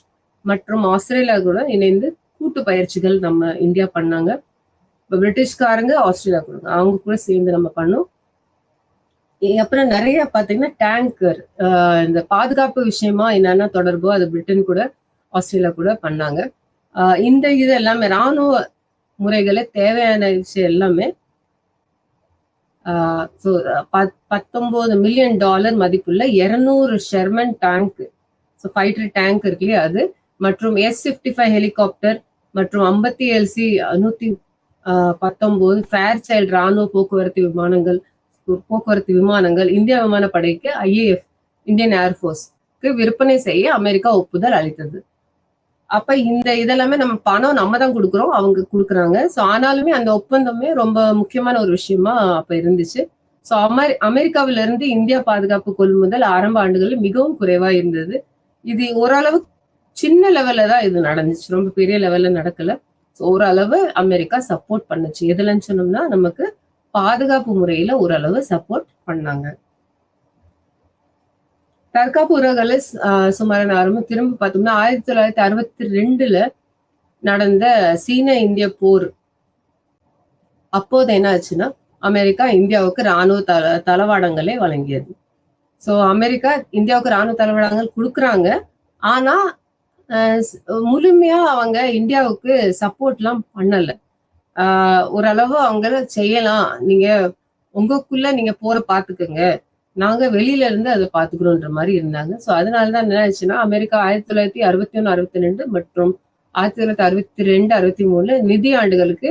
மற்றும் ஆஸ்திரேலியா கூட இணைந்து கூட்டு பயிற்சிகள் நம்ம இந்தியா பண்ணாங்க. இப்ப பிரிட்டிஷ்காரங்க ஆஸ்திரேலியா கூட அவங்க கூட சேர்ந்து நம்ம பண்ணோம். அப்புறம் நிறைய பாத்தீங்கன்னா டேங்கர், இந்த பாதுகாப்பு விஷயமா என்னென்ன தொடர்போ அது பிரிட்டன் கூட ஆஸ்திரேலியா கூட பண்ணாங்க. இந்த இது எல்லாமே ராணுவ முறைகளை தேவையான விஷயம் எல்லாமே $19 மில்லியன் மதிப்புள்ள 200 ஷெர்மன் டேங்க், ஃபைட்டர் டேங்க் இருக்கு இல்லையா அது, மற்றும் S-55 ஹெலிகாப்டர் மற்றும் 57C 119 ஃபேர்சைல்ட் ராணுவ போக்குவரத்து விமானங்கள் இந்திய விமானப்படைக்கு IAF இந்தியன் ஏர்ஃபோர்ஸ்க்கு விற்பனை செய்ய அமெரிக்கா ஒப்புதல் அளித்தது. அப்ப இந்த இதெல்லாமே நம்ம பணம் நம்ம தான் கொடுக்குறோம், அவங்க கொடுக்குறாங்க. ஸோ ஆனாலுமே அந்த ஒப்பந்தமே ரொம்ப முக்கியமான ஒரு விஷயமா அப்ப இருந்துச்சு. ஸோ அமெரிக்காவில இருந்து இந்தியா பாதுகாப்பு கொள்முதல் ஆரம்ப ஆண்டுகளில் மிகவும் குறைவா இருந்தது. இது ஓரளவு சின்ன லெவல்ல தான் இது நடந்துச்சு, ரொம்ப பெரிய லெவல்ல நடக்கல. ஓரளவு அமெரிக்கா சப்போர்ட் பண்ணுச்சு. எதுலன்னு சொன்னோம்னா நமக்கு பாதுகாப்பு முறையில ஓரளவு சப்போர்ட் பண்ணாங்க. தற்காப்பு உறவுகளை சுமாரான ஆரம்பம் திரும்ப பார்த்தோம்னா 1962 நடந்த சீன இந்திய போர். அப்போது என்ன ஆச்சுன்னா, அமெரிக்கா இந்தியாவுக்கு ராணுவ தளவாடங்களை வழங்கியது. ஸோ அமெரிக்கா இந்தியாவுக்கு ராணுவ தளவாடங்கள் கொடுக்குறாங்க. ஆனா முழுமையா அவங்க இந்தியாவுக்கு சப்போர்ட் எல்லாம் பண்ணல. ஓரளவு அவங்க செய்யலாம், நீங்க உங்களுக்குள்ள நீங்க போற பாத்துக்கோங்க, நாங்க வெளியில இருந்து அதை பாத்துக்கிறோன்ற மாதிரி இருந்தாங்க. ஸோ அதனாலதான் என்ன ஆச்சுன்னா, அமெரிக்கா 1961, 62 மற்றும் 1962, 63 நிதி ஆண்டுகளுக்கு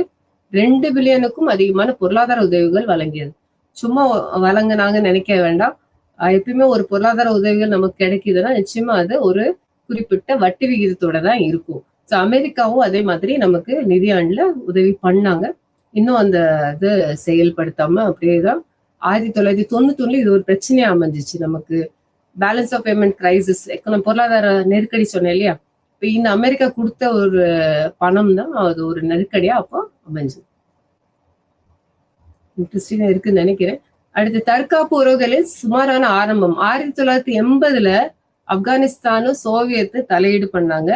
2 பில்லியனுக்கும் அதிகமான பொருளாதார உதவிகள் வழங்கியது. சும்மா வழங்கினாங்க நினைக்க வேண்டாம். எப்பயுமே ஒரு பொருளாதார உதவிகள் நமக்கு கிடைக்குதுன்னா நிச்சயமா அது ஒரு குறிப்பிட்ட வட்டி விகிதத்தோட தான் இருக்கும். ஸோ அமெரிக்காவும் அதே மாதிரி நமக்கு நிதியாண்டுல உதவி பண்ணாங்க. இன்னும் அந்த இது செயல்படுத்தாம அப்படியேதான் 1991 இது ஒரு பிரச்சனையா அமைஞ்சிச்சு நமக்கு. பேலன்ஸ் ஆஃப் பேமெண்ட் கிரைசிஸ், பொருளாதார நெருக்கடி சொன்னேன் இல்லையா, இப்போ இந்த அமெரிக்கா கொடுத்த ஒரு பணம் தான் அது ஒரு நெருக்கடியா அப்போ அமைஞ்சது. இன்ட்ரெஸ்டிங்கா இருக்குன்னு நினைக்கிறேன். அடுத்து தற்காப்பு உறவுகளில் சுமாரான ஆரம்பம். 1980 ஆப்கானிஸ்தானும் சோவியத்து தலையீடு பண்ணாங்க.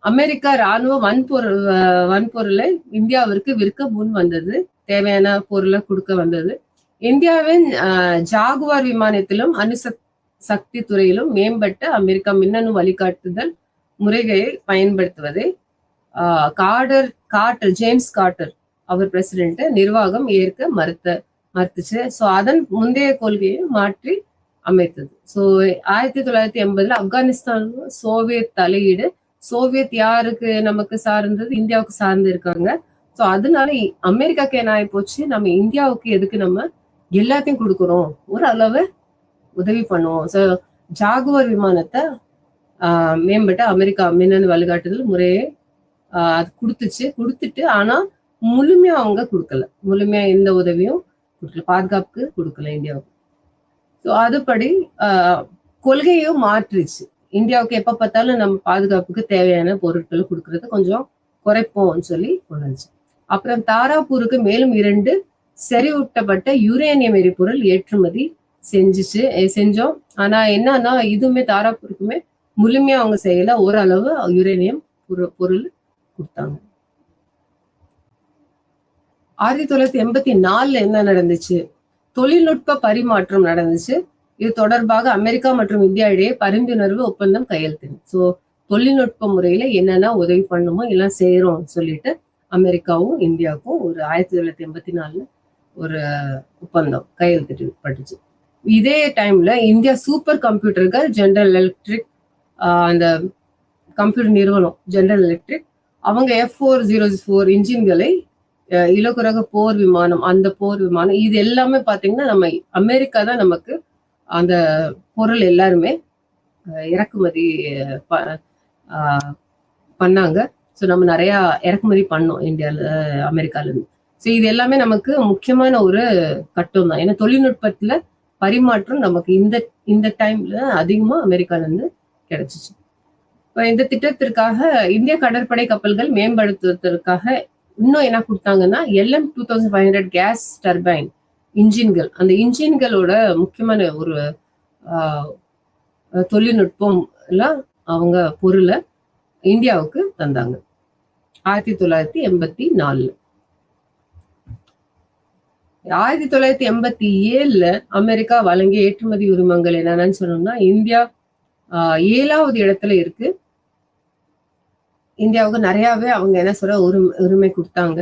அமெரிக்கா ராணுவ வன்பொருளை இந்தியாவிற்கு விற்க முன் வந்தது, தேவையான பொருளை கொடுக்க வந்தது. இந்தியாவின் ஜாகுவார் விமானத்திலும் அணுசக்தி துறையிலும் மேம்பட்ட அமெரிக்கா மின்னணு வழிகாட்டுதல் முறைகளை பயன்படுத்துவதை ஜேம்ஸ் கார்ட்டர் அவர் பிரசிடென்ட் நிர்வாகம் ஏற்க மறுத்துச்சு. ஸோ அதன் முந்தைய கொள்கையை மாற்றி அமைத்தது. ஸோ 1980 ஆப்கானிஸ்தான் சோவியத் தலையீடு சோவியத் யாருக்கு நமக்கு சார்ந்தது, இந்தியாவுக்கு சார்ந்து இருக்காங்க. ஸோ அதனால அமெரிக்காக்கு என்ன ஆகி போச்சு, நம்ம இந்தியாவுக்கு எதுக்கு நம்ம எல்லாத்தையும் கொடுக்குறோம், ஒரு அளவு உதவி பண்ணுவோம். ஸோ ஜாகுவார் விமானத்தை மேம்பட்ட அமெரிக்கா மின்னணு வழிகாட்டுதல் முறையே அது கொடுத்துட்டு, ஆனா முழுமையா அவங்க கொடுக்கல, முழுமையா எந்த உதவியும் கொடுக்கல, பாதுகாப்புக்கு கொடுக்கல இந்தியாவுக்கு. ஸோ அதுபடி கொள்கையும் மாற்றிச்சு. இந்தியாவுக்கு எப்ப பார்த்தாலும் நம்ம பாதுகாப்புக்கு தேவையான பொருட்களை கொடுக்கறது கொஞ்சம் குறைப்போம்னு சொல்லி கொண்டுச்சு. அப்புறம் தாராப்பூருக்கு மேலும் 2 செறிவூட்டப்பட்ட யுரேனியம் எரிபொருள் ஏற்றுமதி செஞ்சோம். ஆனா என்னன்னா இதுவுமே தாராப்பூருக்குமே முழுமையா அவங்க செய்யல, ஓரளவு யுரேனியம் பொருள் கொடுத்தாங்க. 1984 என்ன நடந்துச்சு, தொழில்நுட்ப பரிமாற்றம் நடந்துச்சு. இது தொடர்பாக அமெரிக்கா மற்றும் இந்தியா இடையே பரிந்துணர்வு ஒப்பந்தம் கையெழுத்து. ஸோ தொழில்நுட்ப முறையில என்னென்ன உதவி பண்ணுமோ எல்லாம் செய்யறோம் சொல்லிட்டு அமெரிக்காவும் இந்தியாவுக்கும் ஒரு 1984 ஒரு ஒப்பந்தம் கையெழுத்திட்டுப்பட்டுச்சு. இதே டைம்ல இந்தியா சூப்பர் கம்ப்யூட்டர்கள் ஜெனரல் எலக்ட்ரிக், அந்த கம்ப்யூட்டர் நிறுவனம் ஜெனரல் எலக்ட்ரிக், அவங்க F404 இன்ஜின்களை இலகுரக போர் விமானம், அந்த போர் விமானம் இது எல்லாமே பாத்தீங்கன்னா நம்ம அமெரிக்கா தான் நமக்கு அந்த பொருள் எல்லாருமே இறக்குமதி பண்ணாங்க. ஸோ நம்ம நிறைய இறக்குமதி பண்ணோம் இந்தியால அமெரிக்கால இருந்து. ஸோ இது எல்லாமே நமக்கு முக்கியமான ஒரு கட்டம் தான். ஏன்னா தொழில்நுட்பத்துல பரிமாற்றம் நமக்கு இந்த டைம்ல அதிகமா அமெரிக்கால இருந்து கிடைச்சிச்சு. இப்போ இந்த திட்டத்திற்காக இந்திய கடற்படை கப்பல்கள் மேம்படுத்துவதற்காக இன்னும் என்ன கொடுத்தாங்கன்னா LM-2500 கேஸ் டர்பைன் இன்ஜின்கள், அந்த இன்ஜின்களோட முக்கியமான ஒரு தொழில்நுட்பம் எல்லாம் அவங்க பொருளை இந்தியாவுக்கு தந்தாங்க 1984. 1987 அமெரிக்கா வழங்கிய ஏற்றுமதி உரிமங்கள் என்னன்னு சொன்னோம்னா, இந்தியா 7வது இடத்துல இருக்கு. இந்தியாவுக்கு நிறையவே அவங்க என்ன சொல்ற உரிமை கொடுத்தாங்க.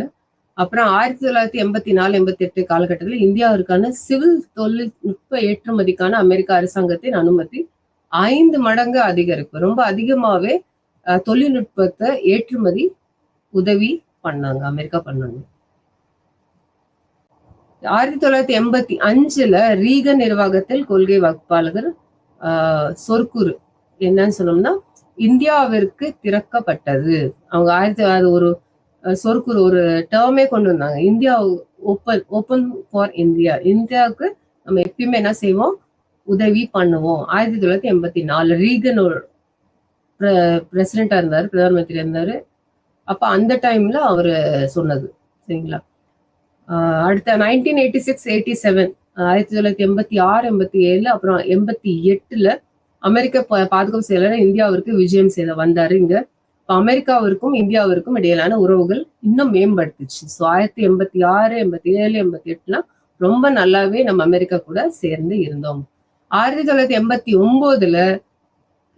அப்புறம் 1984-88 காலகட்டத்தில் இந்தியாவிற்கான சிவில் தொழில்நுட்ப ஏற்றுமதிக்கான அமெரிக்க அரசாங்கத்தின் அனுமதி 5 மடங்கு அதிகரிப்பு, ரொம்ப அதிகமாவே தொழில்நுட்பத்தை ஏற்றுமதி உதவி பண்ணாங்க, அமெரிக்கா பண்ணாங்க. 1985 ரீகன் நிர்வாகத்தில் கொள்கை வகுப்பாளர் சொற்குறு என்னன்னு சொன்னோம்னா, இந்தியாவிற்கு திறக்கப்பட்டது. அவங்க ஒரு சொற்குறு ஒரு டேர்மே கொண்டு வந்தாங்க, இந்தியா ஓப்பன் ஃபார் இந்தியா, இந்தியாவுக்கு நம்ம எப்பயுமே என்ன செய்வோம், உதவி பண்ணுவோம். 1984 ரீகன் ஒரு பிரசிடென்டா இருந்தாரு, பிரதம மந்திரி இருந்தாரு. அப்ப அந்த டைம்ல அவரு சொன்னது, சரிங்களா. அடுத்த 1986-87 1986-87 அப்புறம் 88 அமெரிக்க பாதுகாப்பு செயலர் இந்தியாவிற்கு விஜயம் செய்த வந்தாரு இங்க. அமெரிக்காவிற்கும் இந்தியாவிற்கும் இடையிலான உறவுகள் இன்னும் மேம்படுத்துச்சு. ஸோ 1986, 87, 88 ரொம்ப நல்லாவே நம்ம அமெரிக்கா கூட சேர்ந்து இருந்தோம். 1989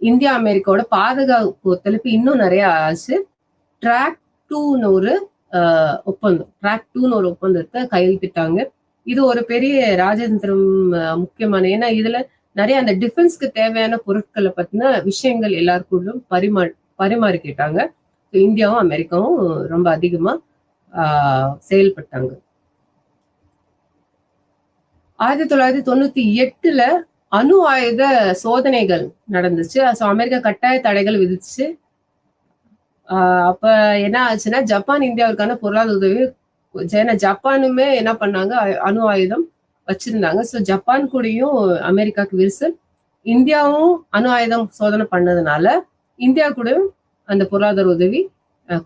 இந்தியா அமெரிக்காவோட பாதுகாப்பு ஒத்துழைப்பு இன்னும் நிறைய ஆச்சு. ட்ராக் 2ன்னு ஒரு ஒப்பந்தத்தை கையெழுத்திட்டாங்க. இது ஒரு பெரிய ராஜதந்திரம் முக்கியமான, ஏன்னா இதுல நிறைய அந்த டிஃபென்ஸ்க்கு தேவையான பொருட்களை பத்தின விஷயங்கள் எல்லாருக்குள்ளும் பரிமாறிக்கிட்டாங்க. இந்தியாவும் அமெரிக்காவும் ரொம்ப அதிகமா செயல்பட்டாங்க. 1998 அணு ஆயுத சோதனைகள் நடந்துச்சு. ஸோ அமெரிக்கா கட்டாய தடைகள் விதிச்சு. அப்ப என்ன ஆச்சுன்னா, ஜப்பான் இந்தியாவுக்கான பொருளாதார உதவி, ஏன்னா ஜப்பானுமே என்ன பண்ணாங்க, அணு ஆயுதம் வச்சிருந்தாங்க. ஸோ ஜப்பான் கூடயும் அமெரிக்காவுக்கு விரிசல். இந்தியாவும் அணு ஆயுதம் சோதனை பண்ணதுனால இந்தியா கூடயும் அந்த பொருளாதார உதவி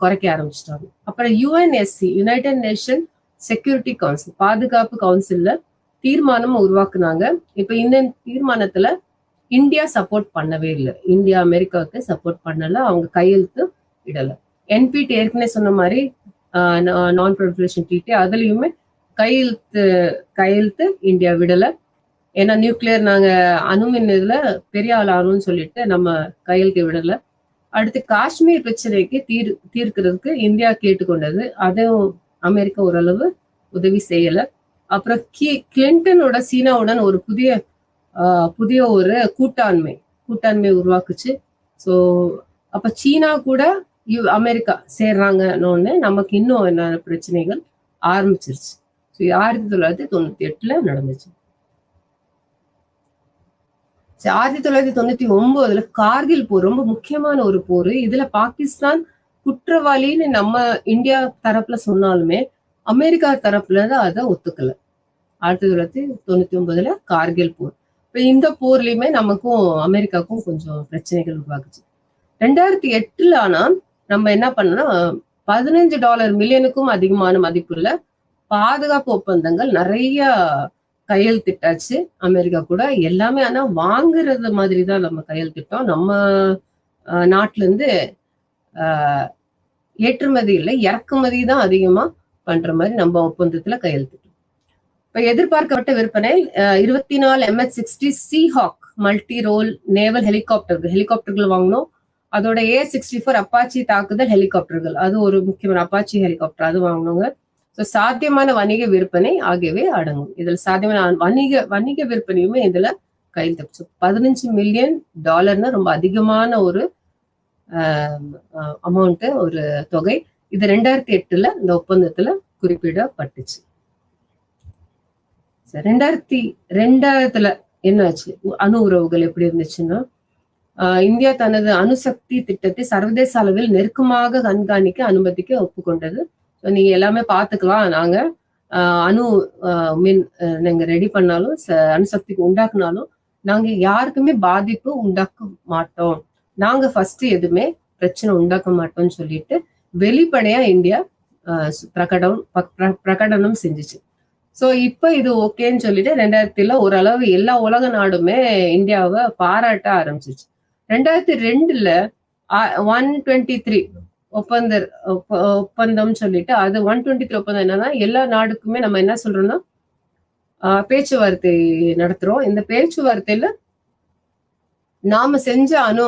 குறைக்க ஆரம்பிச்சிட்டாங்க. அப்புறம் UNSC United nation security council, பாதுகாப்பு கவுன்சில்ல தீர்மானம் உருவாக்குனாங்க. இப்ப இந்த தீர்மானத்துல இந்தியா சப்போர்ட் பண்ணவே இல்லை, இந்தியா அமெரிக்காவுக்கு சப்போர்ட் பண்ணல, அவங்க கையெழுத்து இடல. NPT ஏற்கனவே சொன்ன மாதிரி நான் ப்ரொலிஃபரேஷன் ட்ரீட்டி, அதுலயுமே கையெழுத்து இந்தியா விடல. ஏன்னா நியூக்ளியர் நாங்க அணுமின் இதுல பெரிய ஆள் ஆகணும்னு சொல்லிட்டு நம்ம கையெழுத்து விடல. அடுத்து காஷ்மீர் பிரச்சனைக்கு தீர்க்கிறதுக்கு இந்தியா கேட்டுக்கொண்டது, அதுவும் அமெரிக்கா ஓரளவு உதவி செய்யல. அப்புறம் கிளின்டனோட சீனாவுடன் ஒரு புதிய ஒரு கூட்டாண்மை உருவாக்குச்சு. ஸோ அப்ப சீனா கூட அமெரிக்கா சேர்றாங்கன்னு நமக்கு இன்னும் என்ன பிரச்சனைகள் ஆரம்பிச்சிருச்சு. 1998 நடந்துச்சு. 1999 கார்கில் போர் ரொம்ப முக்கியமான ஒரு போர். இதுல பாகிஸ்தான் குற்றவாளின்னு நம்ம இந்தியா தரப்புல சொன்னாலுமே அமெரிக்கா தரப்புல தான் அதை ஒத்துக்கல. 1999 கார்கில் போர். இப்ப இந்த போர்லயுமே நமக்கும் அமெரிக்காவுக்கும் கொஞ்சம் பிரச்சனைகள் உருவாக்குச்சு. 2008 ஆனா நம்ம என்ன பண்ணோம்னா $15 மில்லியனுக்கும் அதிகமான மதிப்புள்ள பாதுகாப்பு ஒப்பந்தங்கள் நிறைய கையெழுத்திட்டாச்சு அமெரிக்கா கூட. எல்லாமே ஆனா வாங்குறது மாதிரிதான் நம்ம கையெழுத்திட்டோம். நம்ம நாட்டுல இருந்து ஏற்றுமதி இல்லை, இறக்குமதி தான் அதிகமா பண்ற மாதிரி நம்ம ஒப்பந்தத்துல கையெழுத்திட்டோம். இப்ப எதிர்பார்க்கப்பட்ட விற்பனை 24 MH-60 Seahawk multi role naval ஹெலிகாப்டர்கள் வாங்கணும். அதோட A64 அப்பாச்சி தாக்குதல் ஹெலிகாப்டர்கள், அது ஒரு முக்கியமான அப்பாச்சி ஹெலிகாப்டர், அது வாங்கணுங்க. சாத்தியமான வணிக விற்பனை ஆகியவை அடங்கும். இதுல சாத்தியமான வணிக விற்பனையுமே இதுல கையெழுத்து. $15 மில்லியன் ரொம்ப அதிகமான ஒரு அமௌண்ட், ஒரு தொகை. இது 2008 இந்த ஒப்பந்தத்துல குறிப்பிடப்பட்டுச்சு. 2002 என்னாச்சு, அணு உறவுகள் எப்படி இருந்துச்சுன்னா, இந்தியா தனது அணுசக்தி திட்டத்தை சர்வதேச அளவில் நெருக்கமாக கண்காணிக்க அனுமதிக்க ஒப்புக்கொண்டது. நீங்க எல்லாமே பாத்துக்கலாம். நாங்க அணு மின் நீங்க ரெடி பண்ணாலும் அணுசக்திக்கு உண்டாக்குனாலும் நாங்க யாருக்குமே பாதிப்பு உண்டாக்க மாட்டோம், நாங்க ஃபர்ஸ்ட் எதுவுமே பிரச்சனை உண்டாக்க மாட்டோம்னு சொல்லிட்டு வெளிப்படையா இந்தியா பிரகடனம் செஞ்சுச்சு. சோ இப்ப இது ஓகேன்னு சொல்லிட்டு 2000 ஓரளவு எல்லா உலக நாடுமே இந்தியாவை பாராட்ட ஆரம்பிச்சிருச்சு. 2002 123 ஒப்பந்தம் சொல்லிட்டு, அது 123 ஒப்பந்தம் என்னன்னா, எல்லா நாடுக்குமே நம்ம என்ன சொல்றோம்னா பேச்சுவார்த்தை நடத்துறோம். இந்த பேச்சுவார்த்தையில நாம செஞ்ச அணு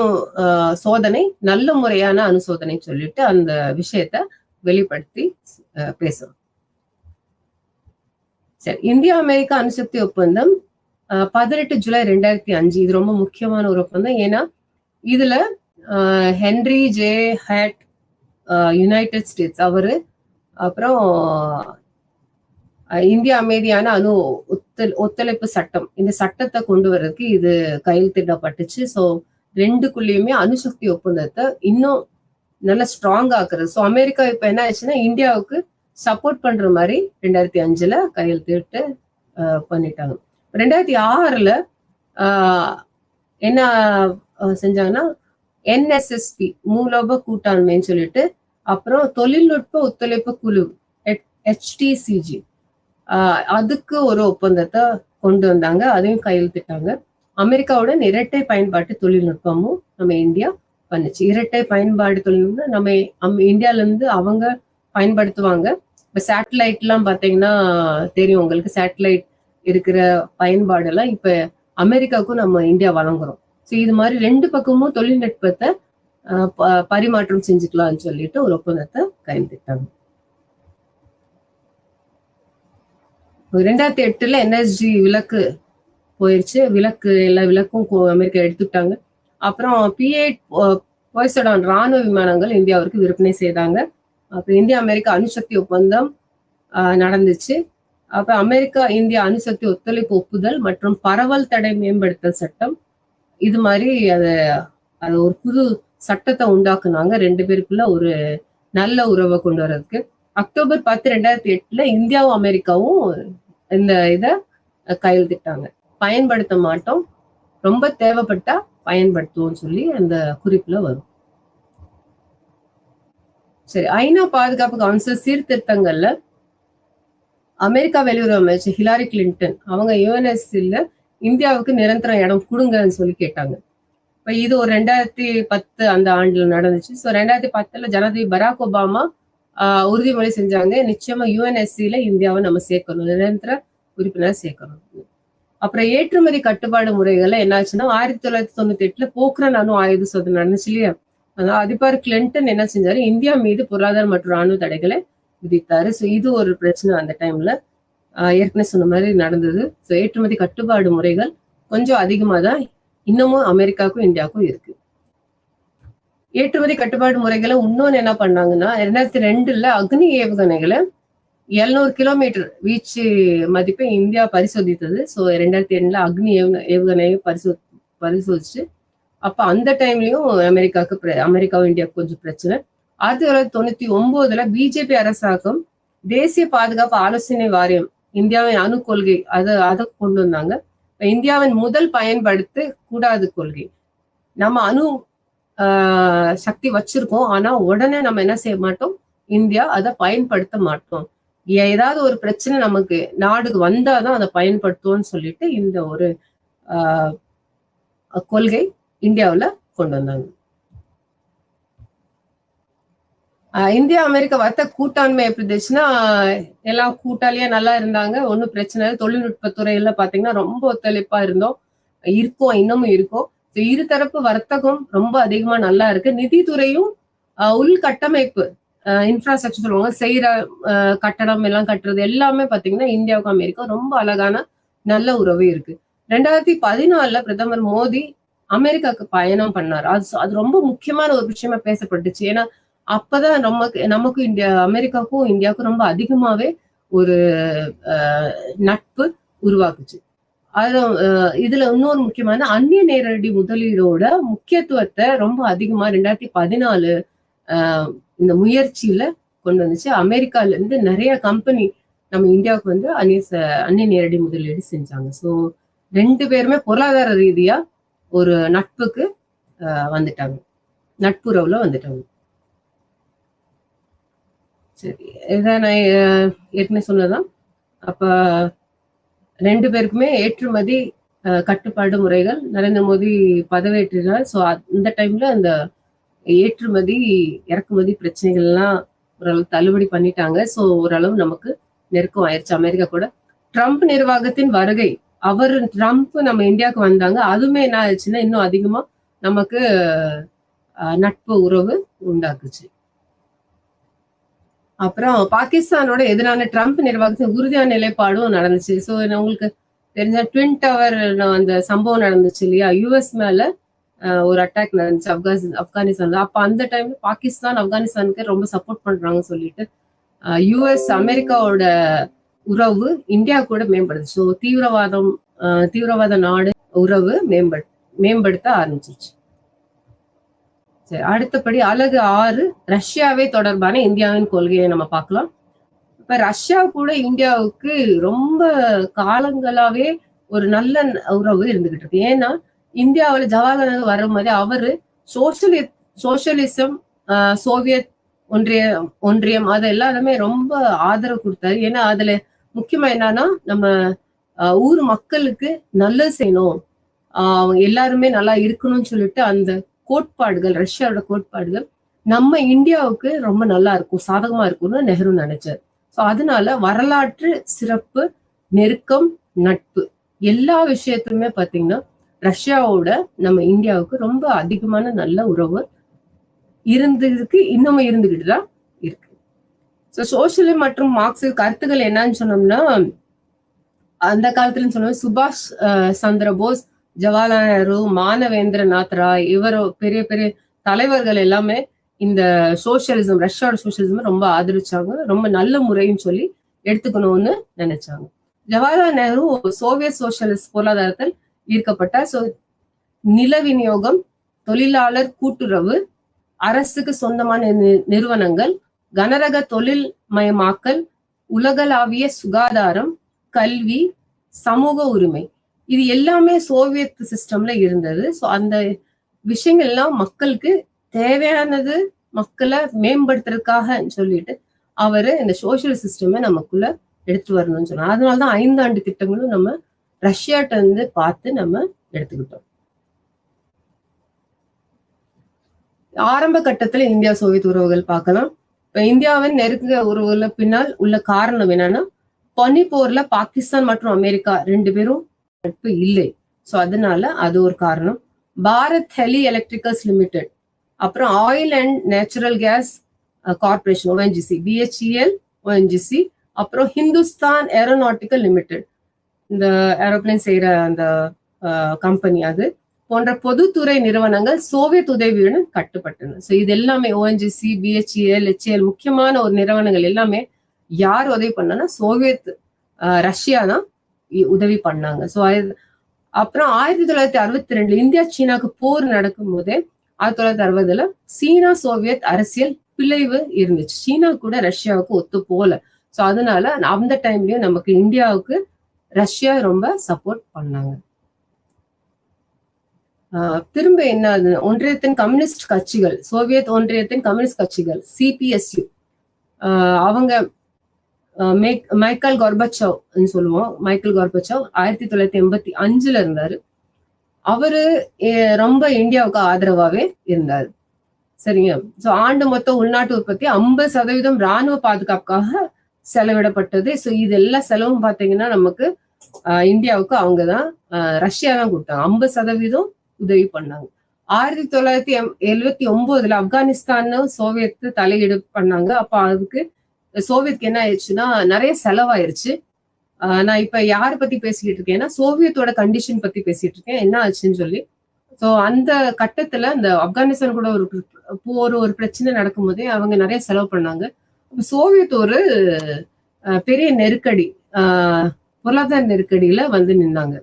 சோதனை நல்ல முறையான அணு சோதனை சொல்லிட்டு அந்த விஷயத்த வெளிப்படுத்தி பேசுறோம். சரி, இந்தியா அமெரிக்கா அணுசக்தி ஒப்பந்தம் 18 ஜூலை 2005. இது ரொம்ப முக்கியமான ஒரு ஒப்பந்தம். ஏன்னா இதுல Henry J Hyde United States அவரு, அப்புறம் இந்திய அமைதியான அணு ஒத்துழைப்பு சட்டம், இந்த சட்டத்தை கொண்டு வர்றதுக்கு இது கையெழுத்திடப்பட்டுச்சு. ஸோ ரெண்டுக்குள்ளேயுமே அணுசக்தி ஒப்பந்தத்தை இன்னும் நல்லா ஸ்ட்ராங் ஆக்குறது. ஸோ அமெரிக்கா இப்ப என்ன ஆச்சுன்னா இந்தியாவுக்கு சப்போர்ட் பண்ற மாதிரி 2005 கையெழுத்திட்டு பண்ணிட்டாங்க. 2006 என்ன செஞ்சாங்கன்னா NSSP மூலோப கூட்டாண்மைன்னு சொல்லிட்டு, அப்புறம் தொழில்நுட்ப ஒத்துழைப்பு குழு HTCG அதுக்கு ஒரு ஒப்பந்தத்தை கொண்டு வந்தாங்க, அதையும் கையெழுத்திட்டாங்க. அமெரிக்காவுடன் இரட்டை பயன்பாட்டு தொழில்நுட்பமும் நம்ம இந்தியா பண்ணுச்சு. இரட்டை பயன்பாடு தொழில்நுட்பம் நம்ம இந்தியால இருந்து அவங்க பயன்படுத்துவாங்க. இப்ப சேட்டலைட் எல்லாம் பாத்தீங்கன்னா தெரியும் உங்களுக்கு, சேட்டலைட் இருக்கிற பயன்பாடு எல்லாம் இப்ப அமெரிக்காவுக்கும் நம்ம இந்தியா வழங்குறோம். ஸோ இது மாதிரி ரெண்டு பக்கமும் தொழில்நுட்பத்தை பரிமாற்றம் செஞ்சுக்கலாம்னு சொல்லிட்டு ஒரு ஒப்பந்தத்தை கையெழுத்திட்டாங்க. 2008 NSG விலக்கு போயிடுச்சு. எல்லா விலக்கும் அமெரிக்கா எடுத்துட்டாங்க. அப்புறம் P8 போய்சடான் ராணுவ விமானங்கள் இந்தியாவிற்கு விற்பனை செய்தாங்க. அப்புறம் இந்தியா அமெரிக்கா அணுசக்தி ஒப்பந்தம் நடந்துச்சு. அப்புறம் அமெரிக்கா இந்தியா அணுசக்தி ஒத்துழைப்பு ஒப்புதல் மற்றும் பரவல் தடை மேம்படுத்தல் சட்டம், இது மாதிரி அது ஒரு புது சட்டத்தை உண்டாக்குனாங்க ரெண்டு பேருக்குள்ள ஒரு நல்ல உறவை கொண்டு வர்றதுக்கு. அக்டோபர் 10, 2008 இந்தியாவும் அமெரிக்காவும் இந்த இதை கையெழுத்திட்டாங்க. பயன்படுத்த மாட்டோம், ரொம்ப தேவைப்பட்டா பயன்படுத்துவோம் சொல்லி அந்த குறிப்புல வரும். சரி, ஐநா பாதுகாப்பு கவுன்சில் சீர்திருத்தங்கள்ல அமெரிக்கா வெளியுறவு அமைச்சர் ஹிலாரி கிளின்டன் அவங்க UNSC இந்தியாவுக்கு நிரந்தர இடம் கொடுங்கன்னு சொல்லி கேட்டாங்க. இப்ப இது ஒரு 2010 அந்த ஆண்டுல நடந்துச்சு. ஸோ 2010 ஜனாதிபதி பராக் ஒபாமா உறுதிமொழி செஞ்சாங்க, நிச்சயமா UNSC இந்தியாவை நம்ம சேர்க்கணும், நிரந்தர உறுப்பினர் சேர்க்கணும். அப்புறம் ஏற்றுமதி கட்டுப்பாடு முறைகள்ல என்னாச்சுன்னா 1998 போக்ரான் அணு ஆயுத சோதனை நடந்துச்சு இல்லையா. அதாவது அதிபர் கிளின்டன் என்ன செஞ்சாரு, இந்தியா மீது பொருளாதார மற்றும் ராணுவ தடைகளை விதித்தாரு. ஸோ இது ஒரு பிரச்சனை அந்த டைம்ல ஏற்கனவே சொன்ன மாதிரி நடந்தது. ஸோ ஏற்றுமதி கட்டுப்பாடு முறைகள் கொஞ்சம் அதிகமா தான் இன்னமும் அமெரிக்காவுக்கும் இந்தியாவுக்கும் இருக்கு. ஏற்றுமதி கட்டுப்பாடு முறைகளை இன்னொன்னு என்ன பண்ணாங்கன்னா 2002 அக்னி ஏவுகணைகளை 700 கிலோமீட்டர் வீச்சு மதிப்பை இந்தியா பரிசோதித்தது. ஸோ 2002 அக்னி ஏவுகணையை பரிசோதிச்சு அப்ப அந்த டைம்லயும் அமெரிக்காவும் இந்தியாவுக்கு கொஞ்சம் பிரச்சனை. 1999 பிஜேபி அரசாங்கம் தேசிய பாதுகாப்பு ஆலோசனை வாரியம் இந்தியாவின் அணு கொள்கை அதை கொண்டு வந்தாங்க. இந்தியாவின் முதல் பயன்படுத்த கூடாது கொள்கை. நம்ம அணு சக்தி வச்சிருக்கோம், ஆனா உடனே நம்ம என்ன செய்ய மாட்டோம், இந்தியா அதை பயன்படுத்த மாட்டோம். ஏதாவது ஒரு பிரச்சனை நமக்கு நாடுக்கு வந்தாதான் அதை பயன்படுத்துவோம்னு சொல்லிட்டு இந்த ஒரு கொள்கை இந்தியாவுல கொண்டு வந்தாங்க. இந்தியா அமெரிக்கா வர்த்தக கூட்டாண்மை எப்படி இருந்துச்சுன்னா, எல்லாம் கூட்டாளியா நல்லா இருந்தாங்க, ஒன்றும் பிரச்சனை இல்லை. தொழில்நுட்பத்துறையில பாத்தீங்கன்னா ரொம்ப ஒத்துழைப்பா இருக்கோம், இன்னமும் இருக்கும். இருதரப்பு வர்த்தகம் ரொம்ப அதிகமா நல்லா இருக்கு. நிதித்துறையும் உள்கட்டமைப்பு இன்ஃப்ராஸ்ட்ரக்சர் சொல்லுவாங்க, செய்யற கட்டடம் எல்லாம் கட்டுறது எல்லாமே பாத்தீங்கன்னா இந்தியாவுக்கும் அமெரிக்கா ரொம்ப அழகான நல்ல உறவு இருக்கு. 2014 பிரதமர் மோடி அமெரிக்காவுக்கு பயணம் பண்ணார். அது ரொம்ப முக்கியமான ஒரு விஷயமா பேசப்பட்டுச்சு. ஏன்னா அப்பதான் நமக்கும் அமெரிக்காவுக்கும் இந்தியாவுக்கும் ரொம்ப அதிகமாவே ஒரு நட்பு உருவாக்குச்சு. இதுல இன்னொரு முக்கியமான அந்நிய நேரடி முதலீடோட முக்கியத்துவத்தை ரொம்ப அதிகமா 2014 இந்த முயற்சியில கொண்டு வந்துச்சு. அமெரிக்கால இருந்து நிறைய கம்பெனி நம்ம இந்தியாவுக்கு வந்து அந்நிய நேரடி முதலீடு செஞ்சாங்க. ஸோ 2 பேருமே பொருளாதார ரீதியா ஒரு நட்புக்கு வந்துட்டாங்க, நட்புறவுல வந்துட்டாங்க. சரி, இதான் நான் ஏற்கனவே சொன்னதான். அப்ப 2 பேருக்குமே ஏற்றுமதி கட்டுப்பாடு முறைகள் நரேந்திர மோடி பதவியேற்றினார். ஸோ அந்த டைம்ல அந்த ஏற்றுமதி இறக்குமதி பிரச்சனைகள் எல்லாம் ஓரளவு தள்ளுபடி பண்ணிட்டாங்க. ஸோ ஓரளவு நமக்கு நெருக்கம் ஆயிடுச்சு அமெரிக்கா கூட. ட்ரம்ப் நிர்வாகத்தின் வருகை, ட்ரம்ப் நம்ம இந்தியாவுக்கு வந்தாங்க, அதுவுமே என்ன ஆயிடுச்சுன்னா இன்னும் அதிகமா நமக்கு நட்பு உறவு உண்டாக்குச்சு. அப்புறம் பாகிஸ்தானோட எதிரான ட்ரம்ப் நிர்வாகத்தின் உறுதியான நிலைப்பாடும் நடந்துச்சு. ஸோ உங்களுக்கு தெரிஞ்ச ட்வின் டவர் அந்த சம்பவம் நடந்துச்சு இல்லையா, யூஎஸ் மேல ஒரு அட்டாக் நடந்துச்சு ஆப்கானிஸ்தான்ல. அப்ப அந்த டைம்ல பாகிஸ்தான் ஆப்கானிஸ்தானுக்கு ரொம்ப சப்போர்ட் பண்றாங்கன்னு சொல்லிட்டு யூஎஸ் அமெரிக்காவோட உறவு இந்தியா கூட மேம்படுது. ஸோ தீவிரவாத நாடு உறவு மேம்படுத்த ஆரம்பிச்சிருச்சு. சரி, அடுத்தபடி அலகு 6 ரஷ்யாவே தொடர்பான இந்தியாவின் கொள்கையை நம்ம பார்க்கலாம். இப்ப ரஷ்யா கூட இந்தியாவுக்கு ரொம்ப காலங்களாவே ஒரு நல்ல உறவு இருந்துகிட்டு இருக்கு. ஏன்னா இந்தியாவில் ஜவஹர்லால் நேரு வரும்போதே அவரு சோசியலிசம், சோவியத் ஒன்றியம் அது எல்லாருமே ரொம்ப ஆதரவு கொடுத்தாரு. ஏன்னா அதுல முக்கியமா என்னன்னா நம்ம ஊர் மக்களுக்கு நல்லது செய்யணும், எல்லாருமே நல்லா இருக்கணும்னு சொல்லிட்டு அந்த கோட்பாடுகள், ரஷ்யாவோட கோட்பாடுகள் நம்ம இந்தியாவுக்கு ரொம்ப நல்லா இருக்கும், சாதகமா இருக்கும்னு நெஹ்ரு நினைச்சார். ஸோ அதனால வரலாற்று சிறப்பு, நெருக்கம், நட்பு எல்லா விஷயத்துமே பாத்தீங்கன்னா ரஷ்யாவோட நம்ம இந்தியாவுக்கு ரொம்ப அதிகமான நல்ல உறவு இருந்திருக்கு, இன்னமும் இருந்துகிட்டு தான் இருக்கு. ஸோ சோசியலிசம் மற்றும் மார்க்சிஸ்ட் கருத்துக்கள் என்னன்னு சொன்னோம்னா, அந்த காலத்துல சொன்னோம் சுபாஷ் சந்திர போஸ், ஜவஹர்லால் நேரு, மானவேந்திரநாத் ராய், பெரிய பெரிய தலைவர்கள் எல்லாமே இந்த சோசியலிசம், ரஷ்யாவோட சோசியலிசம் ரொம்ப ஆதரிச்சாங்க, ரொம்ப நல்ல முறைன்னு சொல்லி எடுத்துக்கணும்னு நினைச்சாங்க. ஜவஹர்லால் நேரு சோவியத் சோசியலிஸ்ட் பொருளாதாரத்தில் ஈர்க்கப்பட்டார். ஸோ நில விநியோகம், தொழிலாளர் கூட்டுறவு, அரசுக்கு சொந்தமான நிறுவனங்கள், கனரக தொழில் மயமாக்கல், உலகளாவிய சுகாதாரம், கல்வி, சமூக உரிமை, இது எல்லாமே சோவியத் சிஸ்டம்ல இருந்தது. ஸோ அந்த விஷயங்கள் எல்லாம் மக்களுக்கு தேவையானது, மக்களை மேம்படுத்துறதுக்காக சொல்லிட்டு அவரு இந்த சோசியல் சிஸ்டமை நமக்குள்ள எடுத்து வரணும்னு சொன்னார். அதனாலதான் 5 ஆண்டு திட்டங்களும் நம்ம ரஷ்யாட்ட இருந்து பார்த்து நம்ம எடுத்துக்கிட்டோம். ஆரம்ப கட்டத்துல இந்தியா சோவியத் உறவுகள் பார்க்கலாம். இப்ப இந்தியாவின் நெருங்கிய உறவுல பின்னால் உள்ள காரணம் என்னன்னா, பனிப்போர்ல பாகிஸ்தான் மற்றும் அமெரிக்கா 2 பேரும் நட்பு இல்லை. ஸோ அதனால அது ஒரு காரணம். பாரத் ஹெலி எலக்ட்ரிக்கல்ஸ் லிமிடெட், அப்புறம் oil and natural gas corporation ONGC, BHEL ONGC, அப்புறம் ஹிந்துஸ்தான் ஏரோநாட்டிக்கல் லிமிடெட், இந்த ஏரோப்ளைன் செய்யற அந்த கம்பெனி, அது போன்ற பொதுத்துறை நிறுவனங்கள் சோவியத் உதவியுடன் கட்டுப்பட்டன. ஸோ இது எல்லாமே ஓஎன்ஜிசி, பிஹெச்இஎல், HAL முக்கியமான ஒரு நிறுவனங்கள் எல்லாமே யார் உதவி பண்ணனா சோவியத் ரஷ்யா தான் உதவி பண்ணாங்க. ஸோ அப்புறம் 1962 இந்தியா சீனாக்கு போர் நடக்கும் போதே 1960 சீனா சோவியத் அரசியல் பிளவு இருந்துச்சு. சீனா கூட ரஷ்யாவுக்கு ஒத்து போல. ஸோ அதனால அந்த டைம்லயும் நமக்கு இந்தியாவுக்கு ரஷ்யா ரொம்ப சப்போர்ட் பண்ணாங்க. திரும்ப என்ன ஒன்றியத்தின் கம்யூனிஸ்ட் கட்சிகள், சோவியத் ஒன்றியத்தின் கம்யூனிஸ்ட் கட்சிகள் CPSU, அவங்க மைக்கேல் கார்பச்சவ் சொல்லுவோம். மைக்கேல் கார்பச்சவ் 1985 இருந்தாரு. அவரு ரொம்ப இந்தியாவுக்கு ஆதரவாவே இருந்தாரு. சரிங்க. சோ ஆண்டு மொத்த உள்நாட்டு உற்பத்தி 50% ராணுவ பாதுகாப்புக்காக செலவிடப்பட்டது. சோ இது எல்லா செலவும் பாத்தீங்கன்னா நமக்கு இந்தியாவுக்கு அவங்கதான் ரஷ்யா தான் கொடுத்தாங்க. 50% உதவி பண்ணாங்க. 1979 ஆப்கானிஸ்தான் சோவியத் தலையீடு பண்ணாங்க. அப்ப அதுக்கு சோவியத்துக்கு என்ன ஆயிடுச்சுன்னா நிறைய செலவாயிருச்சு. நான் இப்ப யார பத்தி பேசிக்கிட்டு இருக்கேன்னா சோவியத்தோட கண்டிஷன் பத்தி பேசிட்டு இருக்கேன், என்ன ஆச்சுன்னு சொல்லி. சோ அந்த கட்டத்துல இந்த ஆப்கானிஸ்தான் கூட ஒரு பிரச்சனை நடக்கும் போதே அவங்க நிறைய செலவு பண்ணாங்க. சோவியத் ஒரு பெரிய நெருக்கடி, பொருளாதார நெருக்கடியில வந்து நின்னாங்க.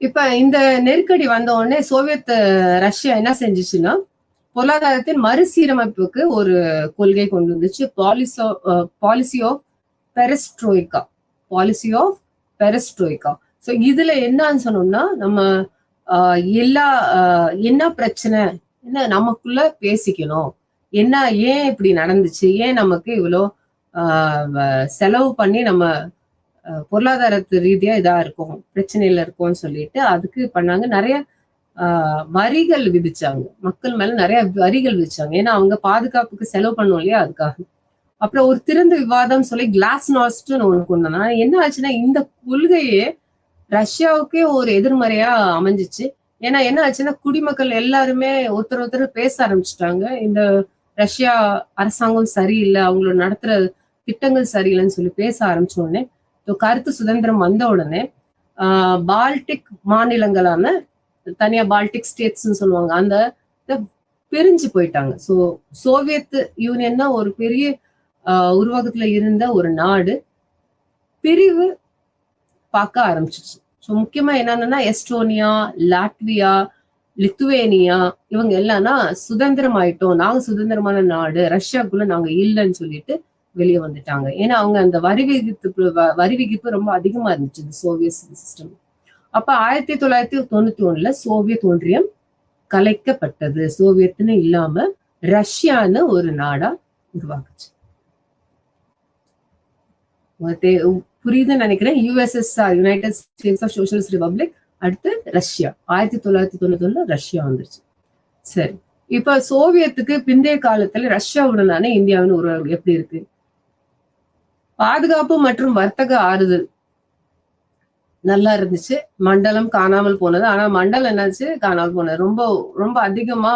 இப்ப இந்த நெருக்கடி வந்த உடனே சோவியத் ரஷ்யா என்ன செஞ்சிச்சுன்னா பொருளாதாரத்தின் மறுசீரமைப்புக்கு ஒரு கொள்கை கொண்டு வந்துச்சு. Policy of பெரஸ்ட்ரோய்கா. ஸோ இதுல என்னன்னு சொன்னோம்னா நம்ம என்ன பிரச்சனை, என்ன நமக்குள்ள பேசிக்கணும், என்ன ஏன் இப்படி நடந்துச்சு, ஏன் நமக்கு இவ்வளோ செலவு பண்ணி நம்ம பொருளாதாரத்து ரீதியா இதா இருக்கும், பிரச்சனையில இருக்கும்னு சொல்லிட்டு அதுக்கு பண்ணாங்க. நிறைய வரிகள் விதிச்சாங்க, மக்கள் மேல நிறைய வரிகள் விதிச்சாங்க. ஏன்னா அவங்க பாதுகாப்புக்கு செலவு பண்ணும் இல்லையா, அதுக்காக. அப்புறம் ஒரு திறந்த விவாதம் சொல்லி கிளாஸ் நாஸ்ட்னு ஒண்ணு கொண்டு வந்தாங்க. என்ன ஆச்சுன்னா இந்த கொள்கையே ரஷ்யாவுக்கே ஒரு எதிர்மறையா அமைஞ்சிச்சு. ஏன்னா என்ன ஆச்சுன்னா குடிமக்கள் எல்லாருமே ஒருத்தர் பேச ஆரம்பிச்சுட்டாங்க, இந்த ரஷ்யா அரசாங்கம் சரியில்லை, அவங்களோட நடத்துற திட்டங்கள் சரியில்லைன்னு சொல்லி பேச ஆரம்பிச்ச உடனே, கருத்து சுதந்திரம் வந்த உடனே பால்டிக் மாநிலங்களான தனியா பால்டிக் ஸ்டேட்ஸ்ன்னு சொல்லுவாங்க, அந்த பிரிஞ்சு போயிட்டாங்க. ஸோ சோவியத் யூனியன் தான் ஒரு பெரிய உருவாக்கத்துல இருந்த ஒரு நாடு பிரிவு பார்க்க ஆரம்பிச்சிச்சு. ஸோ முக்கியமா என்னன்னா எஸ்டோனியா, லாட்வியா, லித்துவேனியா இவங்க எல்லாம்னா சுதந்திரம் ஆயிட்டோம், நாங்க சுதந்திரமான நாடு, ரஷ்யாக்குள்ள நாங்க இல்லைன்னு சொல்லிட்டு வெளியே வந்துட்டாங்க. ஏன்னா அவங்க அந்த வரி விகிப்பு ரொம்ப அதிகமா இருந்துச்சு இந்த சோவியத் சிஸ்டம். அப்ப 1991 சோவியத் ஒன்றியம் கலைக்கப்பட்டது. சோவியத்னு இல்லாம ரஷ்யான்னு ஒரு நாடா உருவாக்குச்சு. புரியுதுன்னு நினைக்கிறேன். USSR, United States of Socialist Republic, அடுத்து ரஷ்யா. 1991 ரஷ்யா வந்துருச்சு. சரி, இப்ப சோவியத்துக்கு பிந்தைய காலத்துல ரஷ்யாவுடனான இந்தியாவின் உறவு எப்படி இருக்கு? பாதுகாப்பு மற்றும் வர்த்தக ஆறுதல் நல்லா இருந்துச்சு. மண்டலம் காணாமல் போனது. ஆனா மண்டலம் என்னாச்சு, காணாமல் போனது. ரொம்ப ரொம்ப அதிகமா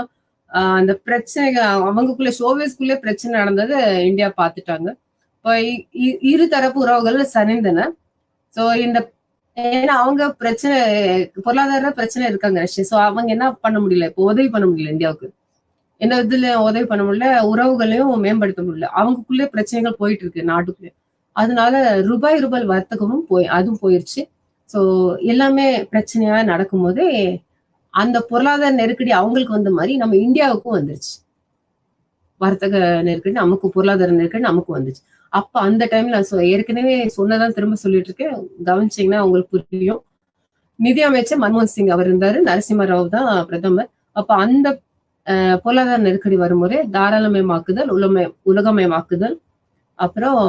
அந்த பிரச்சனைகள் அவங்களுக்குள்ள சோவியத்துக்குள்ளே பிரச்சனை நடந்தது இந்தியா பார்த்துட்டாங்க. இப்போ இரு தரப்பு உறவுகள் சரிந்தன. ஸோ இந்த ஏன்னா அவங்க பிரச்சனை, பொருளாதார பிரச்சனை இருக்காங்க ரஷ்யா. ஸோ அவங்க என்ன பண்ண முடியல, இப்போ உதவி பண்ண முடியல இந்தியாவுக்கு, எந்த இதுல உதவி பண்ண முடியல, உறவுகளையும் மேம்படுத்த முடியல. அவங்களுக்குள்ளே பிரச்சனைகள் போயிட்டு இருக்கு நாட்டுக்குள்ளே. அதனால ரூபாய் வர்த்தகமும் அதுவும் போயிருச்சு. ஸோ எல்லாமே பிரச்சனையா நடக்கும் போதே அந்த பொருளாதார நெருக்கடி அவங்களுக்கு வந்த மாதிரி நம்ம இந்தியாவுக்கும் வந்துருச்சு. வர்த்தக நெருக்கடி நமக்கு, பொருளாதார நெருக்கடி நமக்கு வந்துச்சு. அப்ப அந்த டைம்ல ஏற்கனவே சொன்னதான் திரும்ப சொல்லிட்டு இருக்கேன், கவனிச்சீங்கன்னா உங்களுக்கு புரியும். நிதி அமைச்சர் மன்மோகன் சிங் அவர் இருந்தாரு, நரசிம்ம ராவ் தான் பிரதமர். அப்ப அந்த பொருளாதார நெருக்கடி வரும்போதே தாராளமயமாக்குதல், உலகமயமாக்குதல், அப்புறம்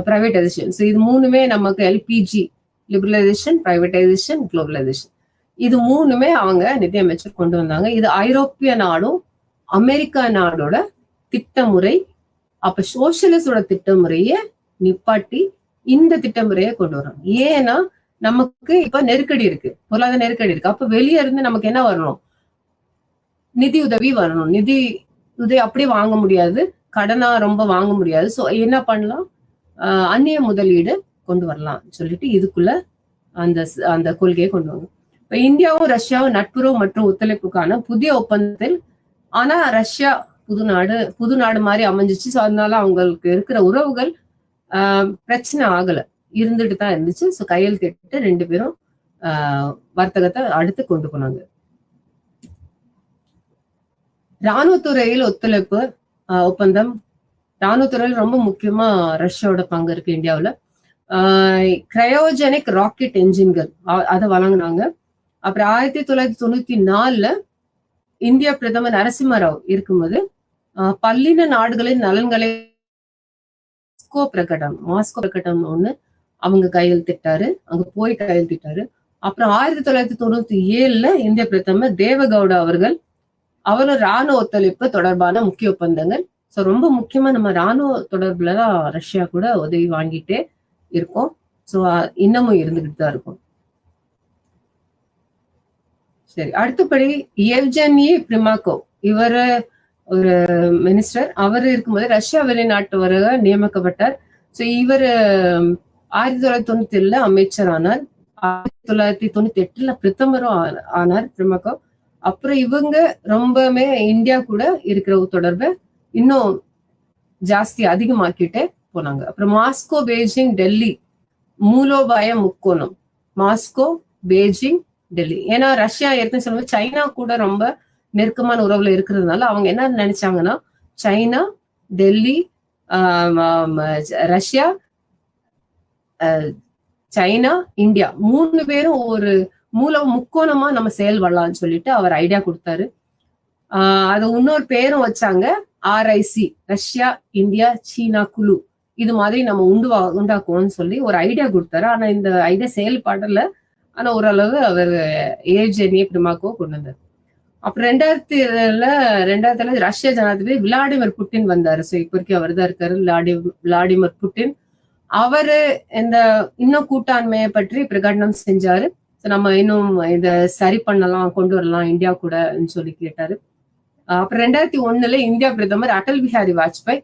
பிரைவேடைசேஷன். இது மூணுமே நமக்கு LPG, லிபரலைசேஷன், பிரைவேடைசேஷன், குளோபலைசேஷன், இது மூணுமே அவங்க நிதியமைச்சர் கொண்டு வந்தாங்க. இது ஐரோப்பிய நாடும் அமெரிக்கா நாடோட திட்டமுறை. அப்ப சோசியலிஸ்டோட திட்டமுறைய நிப்பாட்டி இந்த திட்டமுறையை கொண்டு வரோம். ஏன்னா நமக்கு இப்ப நெருக்கடி இருக்கு, பொருளாதார நெருக்கடி இருக்கு. அப்ப வெளியே இருந்து நமக்கு என்ன வரணும், நிதி உதவி வரணும். நிதி உதவி அப்படியே வாங்க முடியாது, கடனா ரொம்ப வாங்க முடியாது. ஸோ என்ன பண்ணலாம், அந்நிய முதலீடு கொண்டு வரலாம் சொல்லிட்டு இதுக்குள்ள அந்த கொள்கையை கொண்டு வாங்க. இப்ப இப்ப இந்தியாவும் ரஷ்யாவும் நட்புறவு மற்றும் ஒத்துழைப்புக்கான புதிய ஒப்பந்தத்தில், ஆனா ரஷ்யா புது நாடு மாதிரி அமைஞ்சிச்சு. ஸோ அதனால அவங்களுக்கு இருக்கிற உறவுகள் பிரச்சனை ஆகல, இருந்துட்டு தான் இருந்துச்சு. ஸோ கையெழுத்திட்டு 2 பேரும் வர்த்தகத்தை அடுத்து கொண்டு போனாங்க. இராணுவத்துறையில் ஒத்துழைப்பு ஒப்பந்தம். இராணுவத்துறையில் ரொம்ப முக்கியமா ரஷ்யாவோட பங்கு இருக்கு இந்தியாவுல. கிரையோஜெனிக் ராக்கெட் என்ஜின்கள் அதை வழங்கினாங்க. அப்புறம் 1994 இந்திய பிரதமர் நரசிம்மராவ் இருக்கும்போது பல்லின நாடுகளின் நலன்களை மாஸ்கோ பிரகடனம் ஒண்ணு அவங்க கையெழுத்திட்டாரு, அங்க போய் கையெழுத்திட்டாரு. அப்புறம் 1997 இந்திய பிரதமர் தேவகவுடா அவரும் ராணுவ ஒத்துழைப்பு தொடர்பான முக்கிய ஒப்பந்தங்கள். ஸோ ரொம்ப முக்கியமா நம்ம ராணுவ தொடர்புலதான் ரஷ்யா கூட உதவி வாங்கிட்டே இருக்கோம். ஸோ இன்னமும் இருந்துகிட்டு தான் இருக்கும். சரி, அடுத்தபடி எவ்ஜெனி பிரிமாகோவ், இவரு ஒரு மினிஸ்டர். அவர் இருக்கும்போது ரஷ்யா வெளிநாட்டு நியமிக்கப்பட்டார். ஸோ இவர் 1997 அமைச்சர் ஆனார். 1998 பிரதமரும் ஆனார் பிரிமாகோவ். அப்புறம் இவங்க ரொம்பவே இந்தியா கூட இருக்கிற தொடர்பை இன்னும் ஜாஸ்தி அதிகமாக்கிட்டே போனாங்க. அப்புறம் மாஸ்கோ, பெய்ஜிங், டெல்லி மூலோபாய முக்கோணம். Moscow, Beijing, Delhi. ஏன்னா ரஷ்யா ஏற்கனவே சொல்லும்போது சைனா கூட ரொம்ப நெருக்கமான உறவுல இருக்கிறதுனால அவங்க என்ன நினைச்சாங்கன்னா, China, Delhi, Russia, China, India 3 பேரும் ஒரு முக்கோணமா நம்ம செயல்படலாம்னு சொல்லிட்டு அவர் ஐடியா கொடுத்தாரு. அது இன்னொரு பேரும் வச்சாங்க, RIC, ரஷ்யா, இந்தியா, சீனா குழு. இது மாதிரி நம்ம உண்டாக்குவோம்னு சொல்லி ஒரு ஐடியா கொடுத்தாரு. ஆனா இந்த ஐடியா செயல்படல. ஆனா ஓரளவு அவர் ஏவ்ஜெனி பிரிமாகோவ் கொண்டு வந்தார். அப்புறம் 2000 ரஷ்ய ஜனாதிபதி விளாடிமிர் புட்டின் வந்தாரு. ஸோ இப்போதைக்கு அவர் தான் இருக்காரு, விளாடிமிர் புட்டின். அவரு இந்த இன்னும் கூட்டாண்மையை பற்றி பிரகடனம் செஞ்சாரு. நம்ம இன்னும் இதை சரி பண்ணலாம், கொண்டு வரலாம் இந்தியா கூட சொல்லி கேட்டாரு. அப்புறம் 2001 இந்தியா பிரதமர் அடல் பிஹாரி வாஜ்பாய்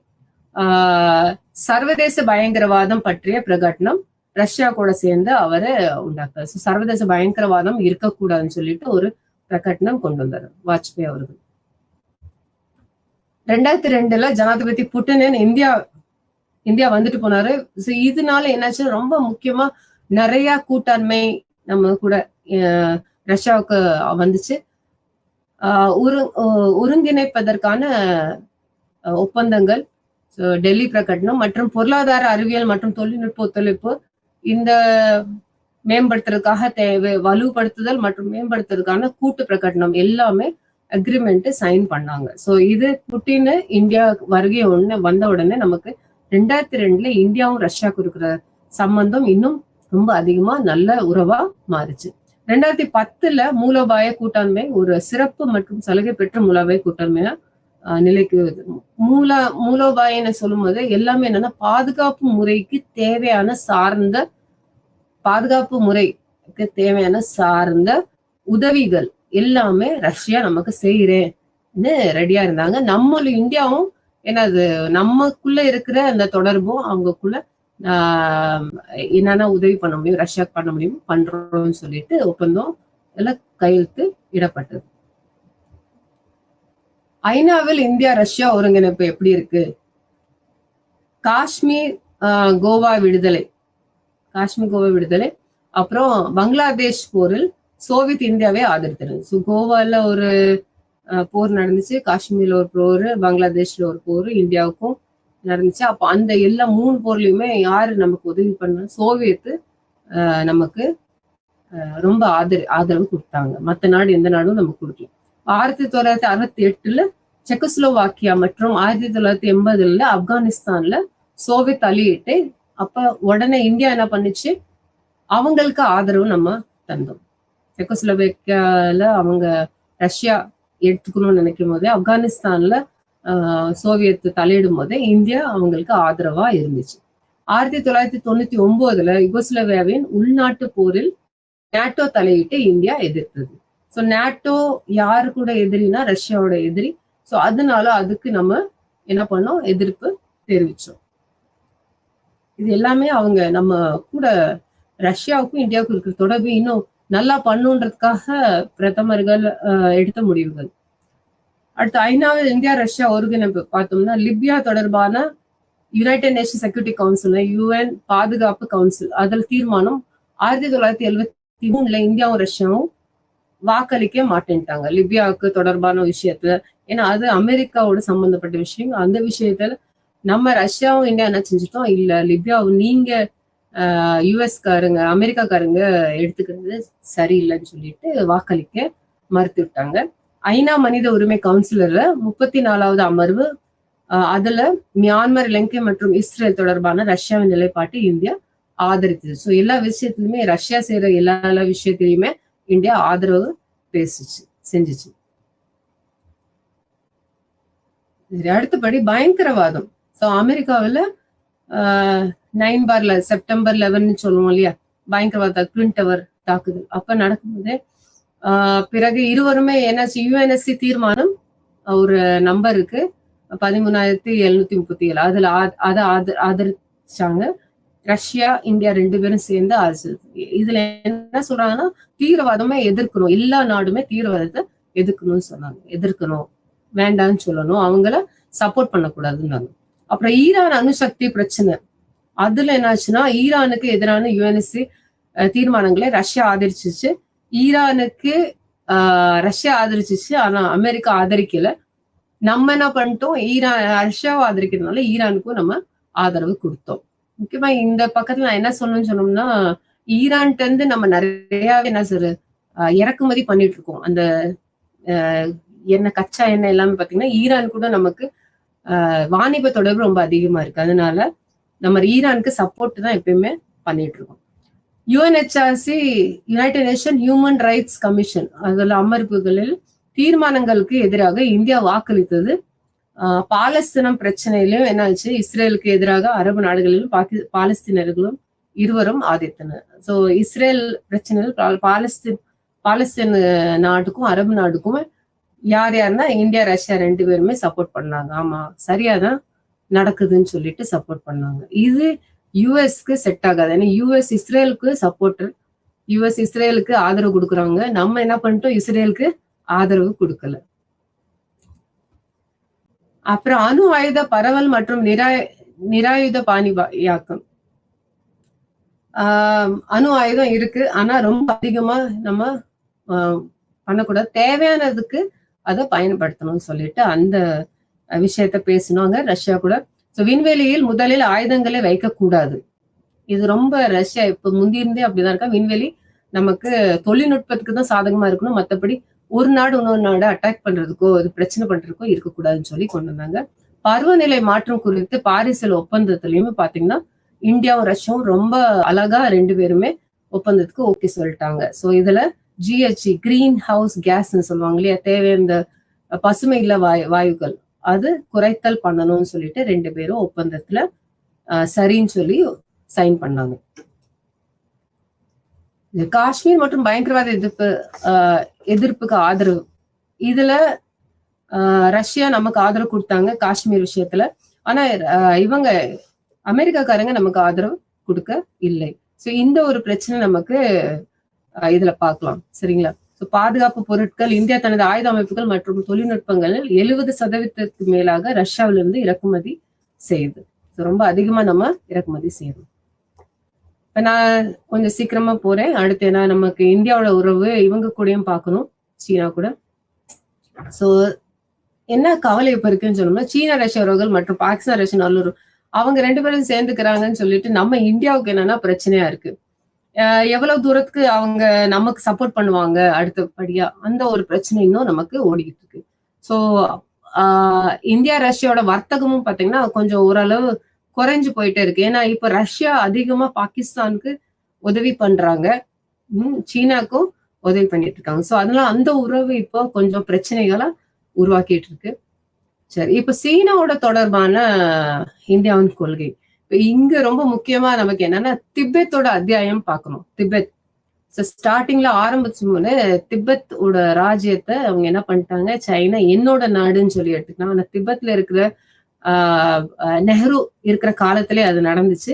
சர்வதேச பயங்கரவாதம் பற்றிய பிரகடனம் ரஷ்யா கூட சேர்ந்து அவரை உண்டாக்குறாரு. சர்வதேச பயங்கரவாதம் இருக்கக்கூடாதுன்னு சொல்லிட்டு ஒரு பிரகடனம் கொண்டு வந்தாரு வாஜ்பாய் அவர்கள். 2002 ஜனாதிபதி புட்டின் இந்தியா வந்துட்டு போனாரு. இதனால என்னாச்சு, ரொம்ப முக்கியமா நிறைய கூட்டாண்மை நம்ம கூட ரஷ்யாவுக்கு வந்துச்சு. ஒருங்கிணைப்பதற்கான ஒப்பந்தங்கள், டெல்லி பிரகடனம் மற்றும் பொருளாதார, அறிவியல் மற்றும் தொழில்நுட்ப ஒத்துழைப்பு, இந்த மேம்படுத்துறதுக்காக வலுப்படுத்துதல் மற்றும் மேம்படுத்துறதுக்கான கூட்டு பிரகடனம் எல்லாமே அக்ரிமெண்ட் சைன் பண்ணாங்க. ஸோ இது புட்டின் இந்தியா வருகை வந்த உடனே நமக்கு 2002 இந்தியாவும் ரஷ்யாவுக்கு இருக்கிற சம்பந்தம் இன்னும் ரொம்ப அதிகமா நல்ல உறவா மாறுச்சு. 2010 மூலோபாய கூட்டாண்மை ஒரு சிறப்பு மற்றும் சலுகை பெற்ற மூலோபாய கூட்டாண்மையா நிலைக்கு மூலோபாயன்னு சொல்லும் போது எல்லாமே என்னன்னா, பாதுகாப்பு முறைக்கு தேவையான சார்ந்த உதவிகள் எல்லாமே ரஷ்யா நமக்கு செய்யறேன்னு ரெடியா இருந்தாங்க. இந்தியாவும் ஏன்னா அது நமக்குள்ள இருக்கிற அந்த தொடர்பும் அவங்களுக்குள்ள என்னென்ன உதவி பண்ண முடியும், ரஷ்யாவுக்கு பண்ண முடியும், பண்றோம்னு சொல்லிட்டு ஒப்பந்தம் எல்லாம் கையெழுத்து இடப்பட்டது. ஐநாவில் இந்தியா ரஷ்யா ஒருங்கிணைப்பு எப்படி இருக்கு? காஷ்மீர் கோவா விடுதலை, அப்புறம் பங்களாதேஷ் போரில் சோவியத் இந்தியாவே ஆதரித்தது. கோவால ஒரு போர் நடந்துச்சு, காஷ்மீர்ல ஒரு போர், பங்களாதேஷ்ல ஒரு போர் இந்தியாவுக்கும் நடந்துச்சு. அப்போ அந்த எல்லா 3 போர்லயுமே யாரு நமக்கு உதவி பண்ண? சோவியத்து நமக்கு ரொம்ப ஆதரவு கொடுத்தாங்க. மற்ற நாடு எந்த நாடும் நமக்கு கொடுக்கல. 1968 செக்கோஸ்லோவாக்கியா மற்றும் 1980 ஆப்கானிஸ்தான்ல சோவியத் அலியிட்டு. அப்ப உடனே இந்தியா என்ன பண்ணுச்சு, அவங்களுக்கு ஆதரவு நம்ம தந்தோம். செக்கோஸ்லோவாக்கியால அவங்க ரஷ்யா எடுத்துக்கணும்னு நினைக்கும் போதே, ஆப்கானிஸ்தான்ல சோவியத் தலையிடும் போதே இந்தியா அவங்களுக்கு ஆதரவா இருந்துச்சு. 1999 யுகோஸ்லோவியாவின் உள்நாட்டு போரில் நேட்டோ தலையிட்டு இந்தியா எதிர்த்தது. ஸோ நேட்டோ யாரு கூட எதிரினா ரஷ்யாவோட எதிரி. ஸோ அதனால அதுக்கு நம்ம என்ன பண்ணோம், எதிர்ப்பு தெரிவிச்சோம். இது எல்லாமே அவங்க நம்ம கூட ரஷ்யாவுக்கும் இந்தியாவுக்கும் இருக்கிற தொடர்பு இன்னும் நல்லா பண்ணுன்றதுக்காக பிரதமர்கள் எடுத்த முடிவுகள். அடுத்து 5வது இந்தியா ரஷ்யா ஒருங்கிணைப்பு பார்த்தோம்னா லிபியா தொடர்பான United nation security council, UN பாதுகாப்பு கவுன்சில், அதில் தீர்மானம் 1973 இந்தியாவும் ரஷ்யாவும் வாக்களிக்க மாட்டேன்ட்டாங்க லிபியாவுக்கு தொடர்பான விஷயத்துல. ஏன்னா அது அமெரிக்காவோட சம்பந்தப்பட்ட விஷயம். அந்த விஷயத்துல நம்ம ரஷ்யாவும் இந்தியா என்ன செஞ்சுட்டோம், இல்ல லிபியாவும் நீங்க யுஎஸ்காரங்க அமெரிக்காக்காரங்க எடுத்துக்கிறது சரியில்லைன்னு சொல்லிட்டு வாக்களிக்க மறுத்து விட்டாங்க. ஐநா மனித உரிமை கவுன்சிலர்ல 34வது அமர்வு அதுல மியான்மர், இலங்கை மற்றும் இஸ்ரேல் தொடர்பான ரஷ்யாவின் நிலைப்பாட்டை இந்தியா ஆதரித்தது. ஸோ எல்லா விஷயத்திலுமே ரஷ்யா செய்யற எல்லா விஷயத்திலையுமே இந்தியா ஆதரவு செஞ்சுச்சு. அடுத்தபடி பயங்கரவாதம். ஸோ அமெரிக்காவில் 9 செப்டம்பர் 11 சொல்லுவோம் இல்லையா, பயங்கரவாத ட்வின் டவர் தாக்குதல் அப்ப நடக்கும்போது பிறகு இருவருமே என்னாச்சு, யுஎன்எஸ்சி தீர்மானம் ஒரு நம்பருக்கு 13,737 அதுல அதை ஆதரிச்சாங்க. ரஷ்யா, இந்தியா 2 பேரும் சேர்ந்து இதுல என்ன சொல்றாங்கன்னா தீவிரவாதமே எதிர்க்கணும், எல்லா நாடுமே தீவிரவாதத்தை எதிர்க்கணும்னு சொன்னாங்க. எதிர்க்கணும், வேண்டாம்னு சொல்லணும், அவங்கள சப்போர்ட் பண்ணக்கூடாதுன்னாங்க. அப்புறம் ஈரான் அணுசக்தி பிரச்சனை, அதுல என்னாச்சுன்னா ஈரானுக்கு எதிரான யுஎன்எஸ்சி தீர்மானங்களை ரஷ்யா ஆதரிச்சிச்சு. ஈரானுக்கு ரஷ்யா ஆதரிச்சிச்சு, ஆனா அமெரிக்கா ஆதரிக்கல. நம்ம என்ன பண்ணிட்டோம், ரஷ்யாவை ஆதரிக்கிறதுனால ஈரானுக்கும் நம்ம ஆதரவு கொடுத்தோம். முக்கியமா இந்த பக்கத்துல நான் என்ன சொன்னோம்னா, ஈரான்ட்டு இருந்து நம்ம நிறைய என்ன சொல்ற இறக்குமதி பண்ணிட்டு இருக்கோம். அந்த எண்ணெய், கச்சா எண்ணெய் எல்லாமே பாத்தீங்கன்னா ஈரான் கூட நமக்கு வாணிப தொடர்பு ரொம்ப அதிகமா இருக்கு. அதனால நம்ம ஈரானுக்கு சப்போர்ட் தான் எப்பயுமே பண்ணிட்டு இருக்கோம். UNHRC, United Nation Human Rights Commission, அதுல அமர்வுகளில் தீர்மானங்களுக்கு எதிராக இந்தியா வாக்களித்தது. பாலஸ்தீனம் பிரச்சனையிலும் என்னாச்சு, இஸ்ரேலுக்கு எதிராக அரபு நாடுகளிலும் பாலஸ்தீனர்களும் இருவரும் ஆதரித்தனர். ஸோ இஸ்ரேல் பிரச்சனையில் பாலஸ்தீன் நாட்டுக்கும் அரபு நாடுக்கும் யாருன்னா இந்தியா, ரஷ்யா 2 பேருமே சப்போர்ட் பண்ணாங்க. ஆமா, சரியாதான் நடக்குதுன்னு சொல்லிட்டு சப்போர்ட் பண்ணாங்க. இது யுஎஸ்க்கு செட் ஆகாது. ஏன்னா யுஎஸ் இஸ்ரேலுக்கு சப்போர்ட்டர், யுஎஸ் இஸ்ரேலுக்கு ஆதரவு கொடுக்குறாங்க. நம்ம என்ன பண்ணிட்டோம், இஸ்ரேலுக்கு ஆதரவு கொடுக்கல. அப்புறம் அணு ஆயுத பரவல் மற்றும் நிராயுத பாணியாக்கம். அணு ஆயுதம் இருக்கு, ஆனா ரொம்ப அதிகமா நம்ம பண்ணக்கூடாது, தேவையானதுக்கு அதை பயன்படுத்தணும்னு சொல்லிட்டு அந்த விஷயத்த பேசினாங்க ரஷ்யா கூட. ஸோ விண்வெளியில் முதலில் ஆயுதங்களை வைக்கக்கூடாது. இது ரொம்ப ரஷ்யா இப்ப முந்தியிருந்தே அப்படிதான் இருக்கா. விண்வெளி நமக்கு தொழில்நுட்பத்துக்கு தான் சாதகமா இருக்கணும், மற்றபடி ஒரு நாடு இன்னொரு நாடு அட்டாக் பண்றதுக்கோ இது பிரச்சனை பண்றதுக்கோ இருக்கக்கூடாதுன்னு சொல்லி கொண்டு வந்தாங்க. பருவநிலை மாற்றம் குறித்து பாரிசில் ஒப்பந்தத்திலயுமே பாத்தீங்கன்னா இந்தியாவும் ரஷ்யாவும் ரொம்ப அழகா 2 பேருமே ஒப்பந்தத்துக்கு ஓகே சொல்லிட்டாங்க. ஸோ இதுல ஜிஹெச்சி, கிரீன் ஹவுஸ் கேஸ்ன்னு சொல்லுவாங்க இல்லையா, தேவையான பசுமை இல்ல வாயுகள் அது குறைத்தல் பண்ணணும்னு சொல்லிட்டு 2 பேரும் ஒப்பந்தத்துல சரின்னு சொல்லி சைன் பண்ணாங்க. காஷ்மீர் மற்றும் பயங்கரவாத எதிர்ப்புக்கு ஆதரவு, இதுல ரஷ்யா நமக்கு ஆதரவு கொடுத்தாங்க காஷ்மீர் விஷயத்துல. ஆனா இவங்க அமெரிக்காக்காரங்க நமக்கு ஆதரவு கொடுக்க இல்லை. ஸோ இந்த ஒரு பிரச்சனை நமக்கு இதுல பார்க்கலாம். சரிங்களா? ஸோ பாதுகாப்பு பொருட்கள், இந்தியா தனது ஆயுத அமைப்புகள் மற்றும் தொழில்நுட்பங்களில் 70% மேலாக ரஷ்யாவிலிருந்து இறக்குமதி செய்யுது. ஸோ ரொம்ப அதிகமா நம்ம இறக்குமதி செய்யணும். இப்ப நான் கொஞ்சம் சீக்கிரமா போறேன். அடுத்து ஏன்னா நமக்கு இந்தியாவோட உறவு இவங்க கூடயும் பார்க்கணும், சீனா கூட. ஸோ என்ன கவலை இப்ப இருக்குன்னு சொன்னோம்னா, சீனா ரஷ்ய உறவுகள் மற்றும் பாகிஸ்தான் ரஷ்ய நல்லுறவு அவங்க 2 பேரும் சேர்ந்துக்கிறாங்கன்னு சொல்லிட்டு நம்ம இந்தியாவுக்கு என்னன்னா பிரச்சனையா இருக்கு. எவ்வளவு தூரத்துக்கு அவங்க நமக்கு சப்போர்ட் பண்ணுவாங்க அடுத்தபடியா, அந்த ஒரு பிரச்சனை இன்னும் நமக்கு ஓடிக்கிட்டு இருக்கு. ஸோ இந்தியா ரஷ்யாவோட வர்த்தகமும் பாத்தீங்கன்னா கொஞ்சம் ஓரளவு குறைஞ்சு போயிட்டே இருக்கு. ஏன்னா இப்ப ரஷ்யா அதிகமா பாகிஸ்தானுக்கு உதவி பண்றாங்க, சீனாக்கும் உதவி பண்ணிட்டு இருக்காங்க. ஸோ அதனால அந்த உறவு இப்போ கொஞ்சம் பிரச்சனைகளா உருவாக்கிட்டு இருக்கு. சரி, இப்ப சீனாவோட தொடர்பான இந்தியாவின் கொள்கை. இப்ப இங்க ரொம்ப முக்கியமா நமக்கு என்னன்னா திபெத்தோட அத்தியாயம் பார்க்கணும். திபெத் ஸ்டார்டிங்ல ஆரம்பிச்சோம்னு திபெத்தோட ராஜ்யத்தை அவங்க என்ன பண்ணிட்டாங்க, சைனா என்னோட நாடுன்னு சொல்லி எடுத்துக்கலாம். ஆனா திபெத்ல இருக்கிற நெஹ்ரு இருக்கிற காலத்திலே அது நடந்துச்சு.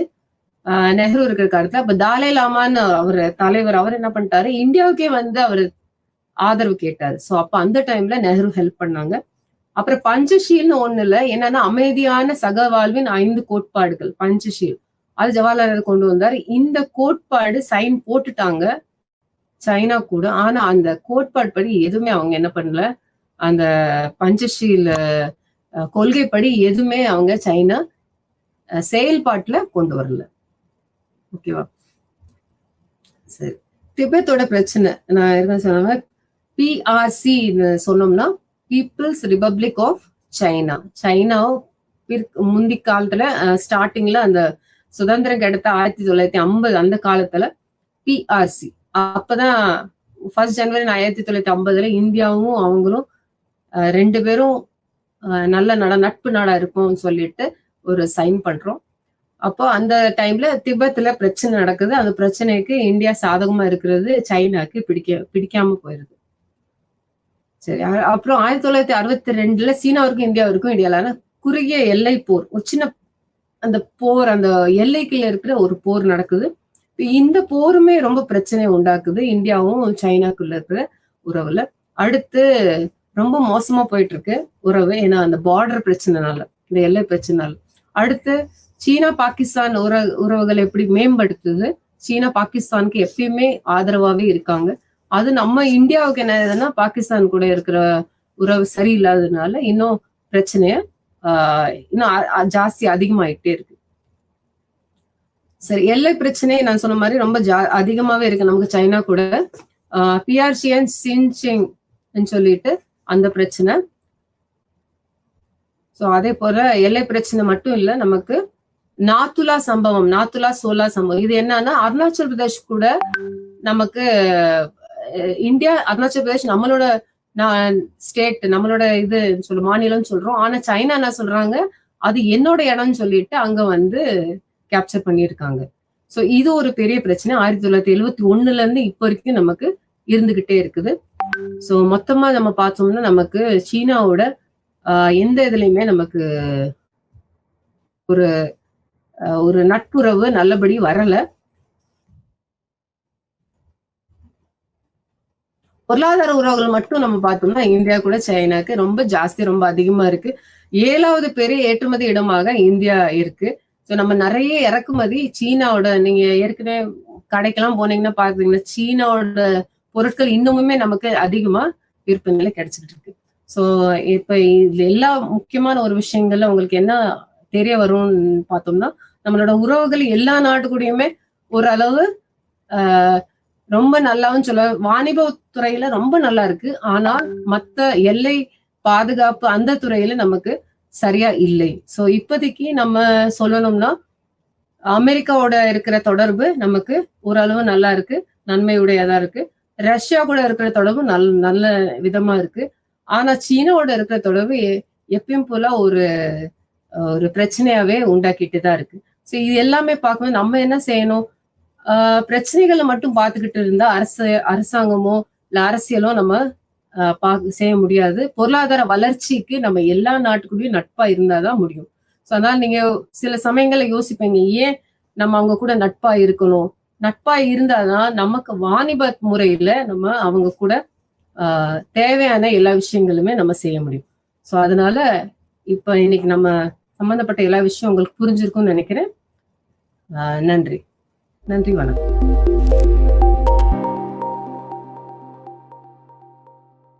நெஹ்ரு இருக்கிற காலத்துல. அப்ப தாலே லாமான்னு அவர் தலைவர், அவர் என்ன பண்ணிட்டாரு, இந்தியாவுக்கே வந்து அவர் ஆதரவு கேட்டாரு. சோ அப்ப அந்த டைம்ல நெஹ்ரு ஹெல்ப் பண்ணாங்க. அப்புறம் பஞ்சஷீல்னு ஒண்ணு இல்ல, என்னன்னா அமைதியான சகவாழ்வின் 5 கோட்பாடுகள், பஞ்சஷீல். அது ஜவஹர்லால் கொண்டு வந்தாரு. இந்த கோட்பாடு சைன் போட்டுட்டாங்க சைனா கூட. ஆனா அந்த கோட்பாடு படி எதுவுமே அவங்க என்ன பண்ணல, அந்த பஞ்சஷீல் கொள்கைப்படி எதுவுமே அவங்க சைனா செயல்பாட்டுல கொண்டு வரல. ஓகேவா? சரி, திபெத்தோட பிரச்சனை நான் என்ன சொன்ன, பிஆர்சி சொன்னோம்னா People's Republic of China. China முந்தி காலத்துல ஸ்டார்டிங்ல அந்த சுதந்திரம் கிடைத்த 1950 அந்த காலத்துல பிஆர்சி, அப்பதான் 1 ஜனவரி 1950 இந்தியாவும் அவங்களும் 2 பேரும் நல்ல நட்பு நாடா இருக்கும்னு சொல்லிட்டு ஒரு சைன் பண்றோம். அப்போ அந்த டைம்ல திபெத்ல பிரச்சனை நடக்குது. அந்த பிரச்சனைக்கு இந்தியா சாதகமா இருக்கிறது சைனாக்கு பிடிக்காம போயிருது. சரி, அப்புறம் 1962 சீனாவிற்கும் இந்தியாவிற்கும் இடையிலான குறுகிய எல்லை போர், ஒரு சின்ன அந்த போர், அந்த எல்லைக்குள்ள இருக்கிற ஒரு போர் நடக்குது. இந்த போருமே ரொம்ப பிரச்சனையை உண்டாக்குது இந்தியாவும் சைனாக்குள்ள இருக்கிற உறவுல. அடுத்து ரொம்ப மோசமா போயிட்டு இருக்கு உறவு, ஏன்னா அந்த பார்டர் பிரச்சனைனால, இந்த எல்லை பிரச்சனைனால. அடுத்து சீனா பாகிஸ்தான் உறவுகளை எப்படி மேம்படுத்துது, சீனா பாகிஸ்தானுக்கு எப்பயுமே ஆதரவாவே இருக்காங்க. அது நம்ம இந்தியாவுக்கு என்ன ஆகுதுன்னா, பாகிஸ்தான் கூட இருக்கிற உறவு சரியில்லாததுனால இன்னும் பிரச்சனைய இன்னும் ஜாஸ்தி அதிகமாயிட்டே இருக்கு. சரி, எல்லை பிரச்சனை நான் சொன்ன மாதிரி ரொம்ப அதிகமாவே இருக்கு நமக்கு சைனா கூட. பிஆர்சியன் சின்சிங் சொல்லிட்டு அந்த பிரச்சனை. சோ அதே போல எல்லை பிரச்சனை மட்டும் இல்ல, நமக்கு நாத்துலா சோலா சம்பவம். இது என்னன்னா, அருணாச்சல் பிரதேஷ் கூட நமக்கு இந்தியா, அருணாச்சல் பிரதேஷ் நம்மளோட ஸ்டேட், நம்மளோட இது மாநிலம் சொல்றோம். ஆனா சைனா என்ன சொல்றாங்க, அது என்னோட இடம்னு சொல்லிட்டு அங்க வந்து கேப்சர் பண்ணியிருக்காங்க. சோ இது ஒரு பெரிய பிரச்சனை 1971 இருந்து இப்ப வரைக்கும் நமக்கு இருந்துகிட்டே இருக்குது. சோ மொத்தமா நம்ம பார்த்தோம்னா நமக்கு சீனாவோட எந்த இதுலயுமே நமக்கு ஒரு நட்புறவு நல்லபடி வரல. பொருளாதார உறவுகள் மட்டும் நம்ம பார்த்தோம்னா இந்தியா கூட சைனாக்கு ரொம்ப ஜாஸ்தி, ரொம்ப அதிகமா இருக்கு. 7வது பெரிய ஏற்றுமதி இடமாக இந்தியா இருக்கு. ஸோ நம்ம நிறைய இறக்குமதி சீனாவோட, நீங்க ஏற்கனவே கடைக்கெல்லாம் போனீங்கன்னா பாத்தீங்கன்னா சீனாவோட பொருட்கள் இன்னுமுமே நமக்கு அதிகமா விற்பனையில கிடைச்சிட்டு இருக்கு. ஸோ இப்ப இதுல எல்லா முக்கியமான ஒரு விஷயங்கள்ல உங்களுக்கு என்ன தெரிய வரும்னு பார்த்தோம்னா, நம்மளோட உறவுகள் எல்லா நாட்டு கூடயுமே ஓரளவு ரொம்ப நல்லாவும் சொல்ல, வாணிப துறையில ரொம்ப நல்லா இருக்கு. ஆனால் மத்த எல்லை பாதுகாப்பு அந்த துறையில நமக்கு சரியா இல்லை. சோ இப்போதைக்கு நம்ம சொல்லணும்னா, அமெரிக்காவோட இருக்கிற தொடர்பு நமக்கு ஓரளவு நல்லா இருக்கு, நன்மையுடையதா இருக்கு. ரஷ்யா கூட இருக்கிற தொடர்பு நல்ல விதமா இருக்கு. ஆனா சீனாவோட இருக்கிற தொடர்பு எப்பயும் போல ஒரு பிரச்சனையாவே உண்டாக்கிட்டு தான் இருக்கு. சோ இது எல்லாமே பார்க்கும்போது நம்ம என்ன செய்யணும், பிரச்சனைகளை மட்டும் பார்த்துக்கிட்டு இருந்தா அரசாங்கமோ இல்ல அரசியலோ நம்ம செய்ய முடியாது. பொருளாதார வளர்ச்சிக்கு நம்ம எல்லா நாட்டுக்குள்ளயும் நட்பா இருந்தாதான் முடியும். சோ அதனால நீங்க சில சமயங்கள்ல யோசிப்பீங்க, ஏன் நம்ம அவங்க கூட நட்பா இருக்கணும், நட்பா இருந்தாதான் நமக்கு வாணிப முறையில நம்ம அவங்க கூட தேவையான எல்லா விஷயங்களுமே நம்ம செய்ய முடியும். சோ அதனால இப்ப இன்னைக்கு நம்ம சம்பந்தப்பட்ட எல்லா விஷயம் உங்களுக்கு புரிஞ்சிருக்கும்னு நினைக்கிறேன். நன்றி, வணக்கம்.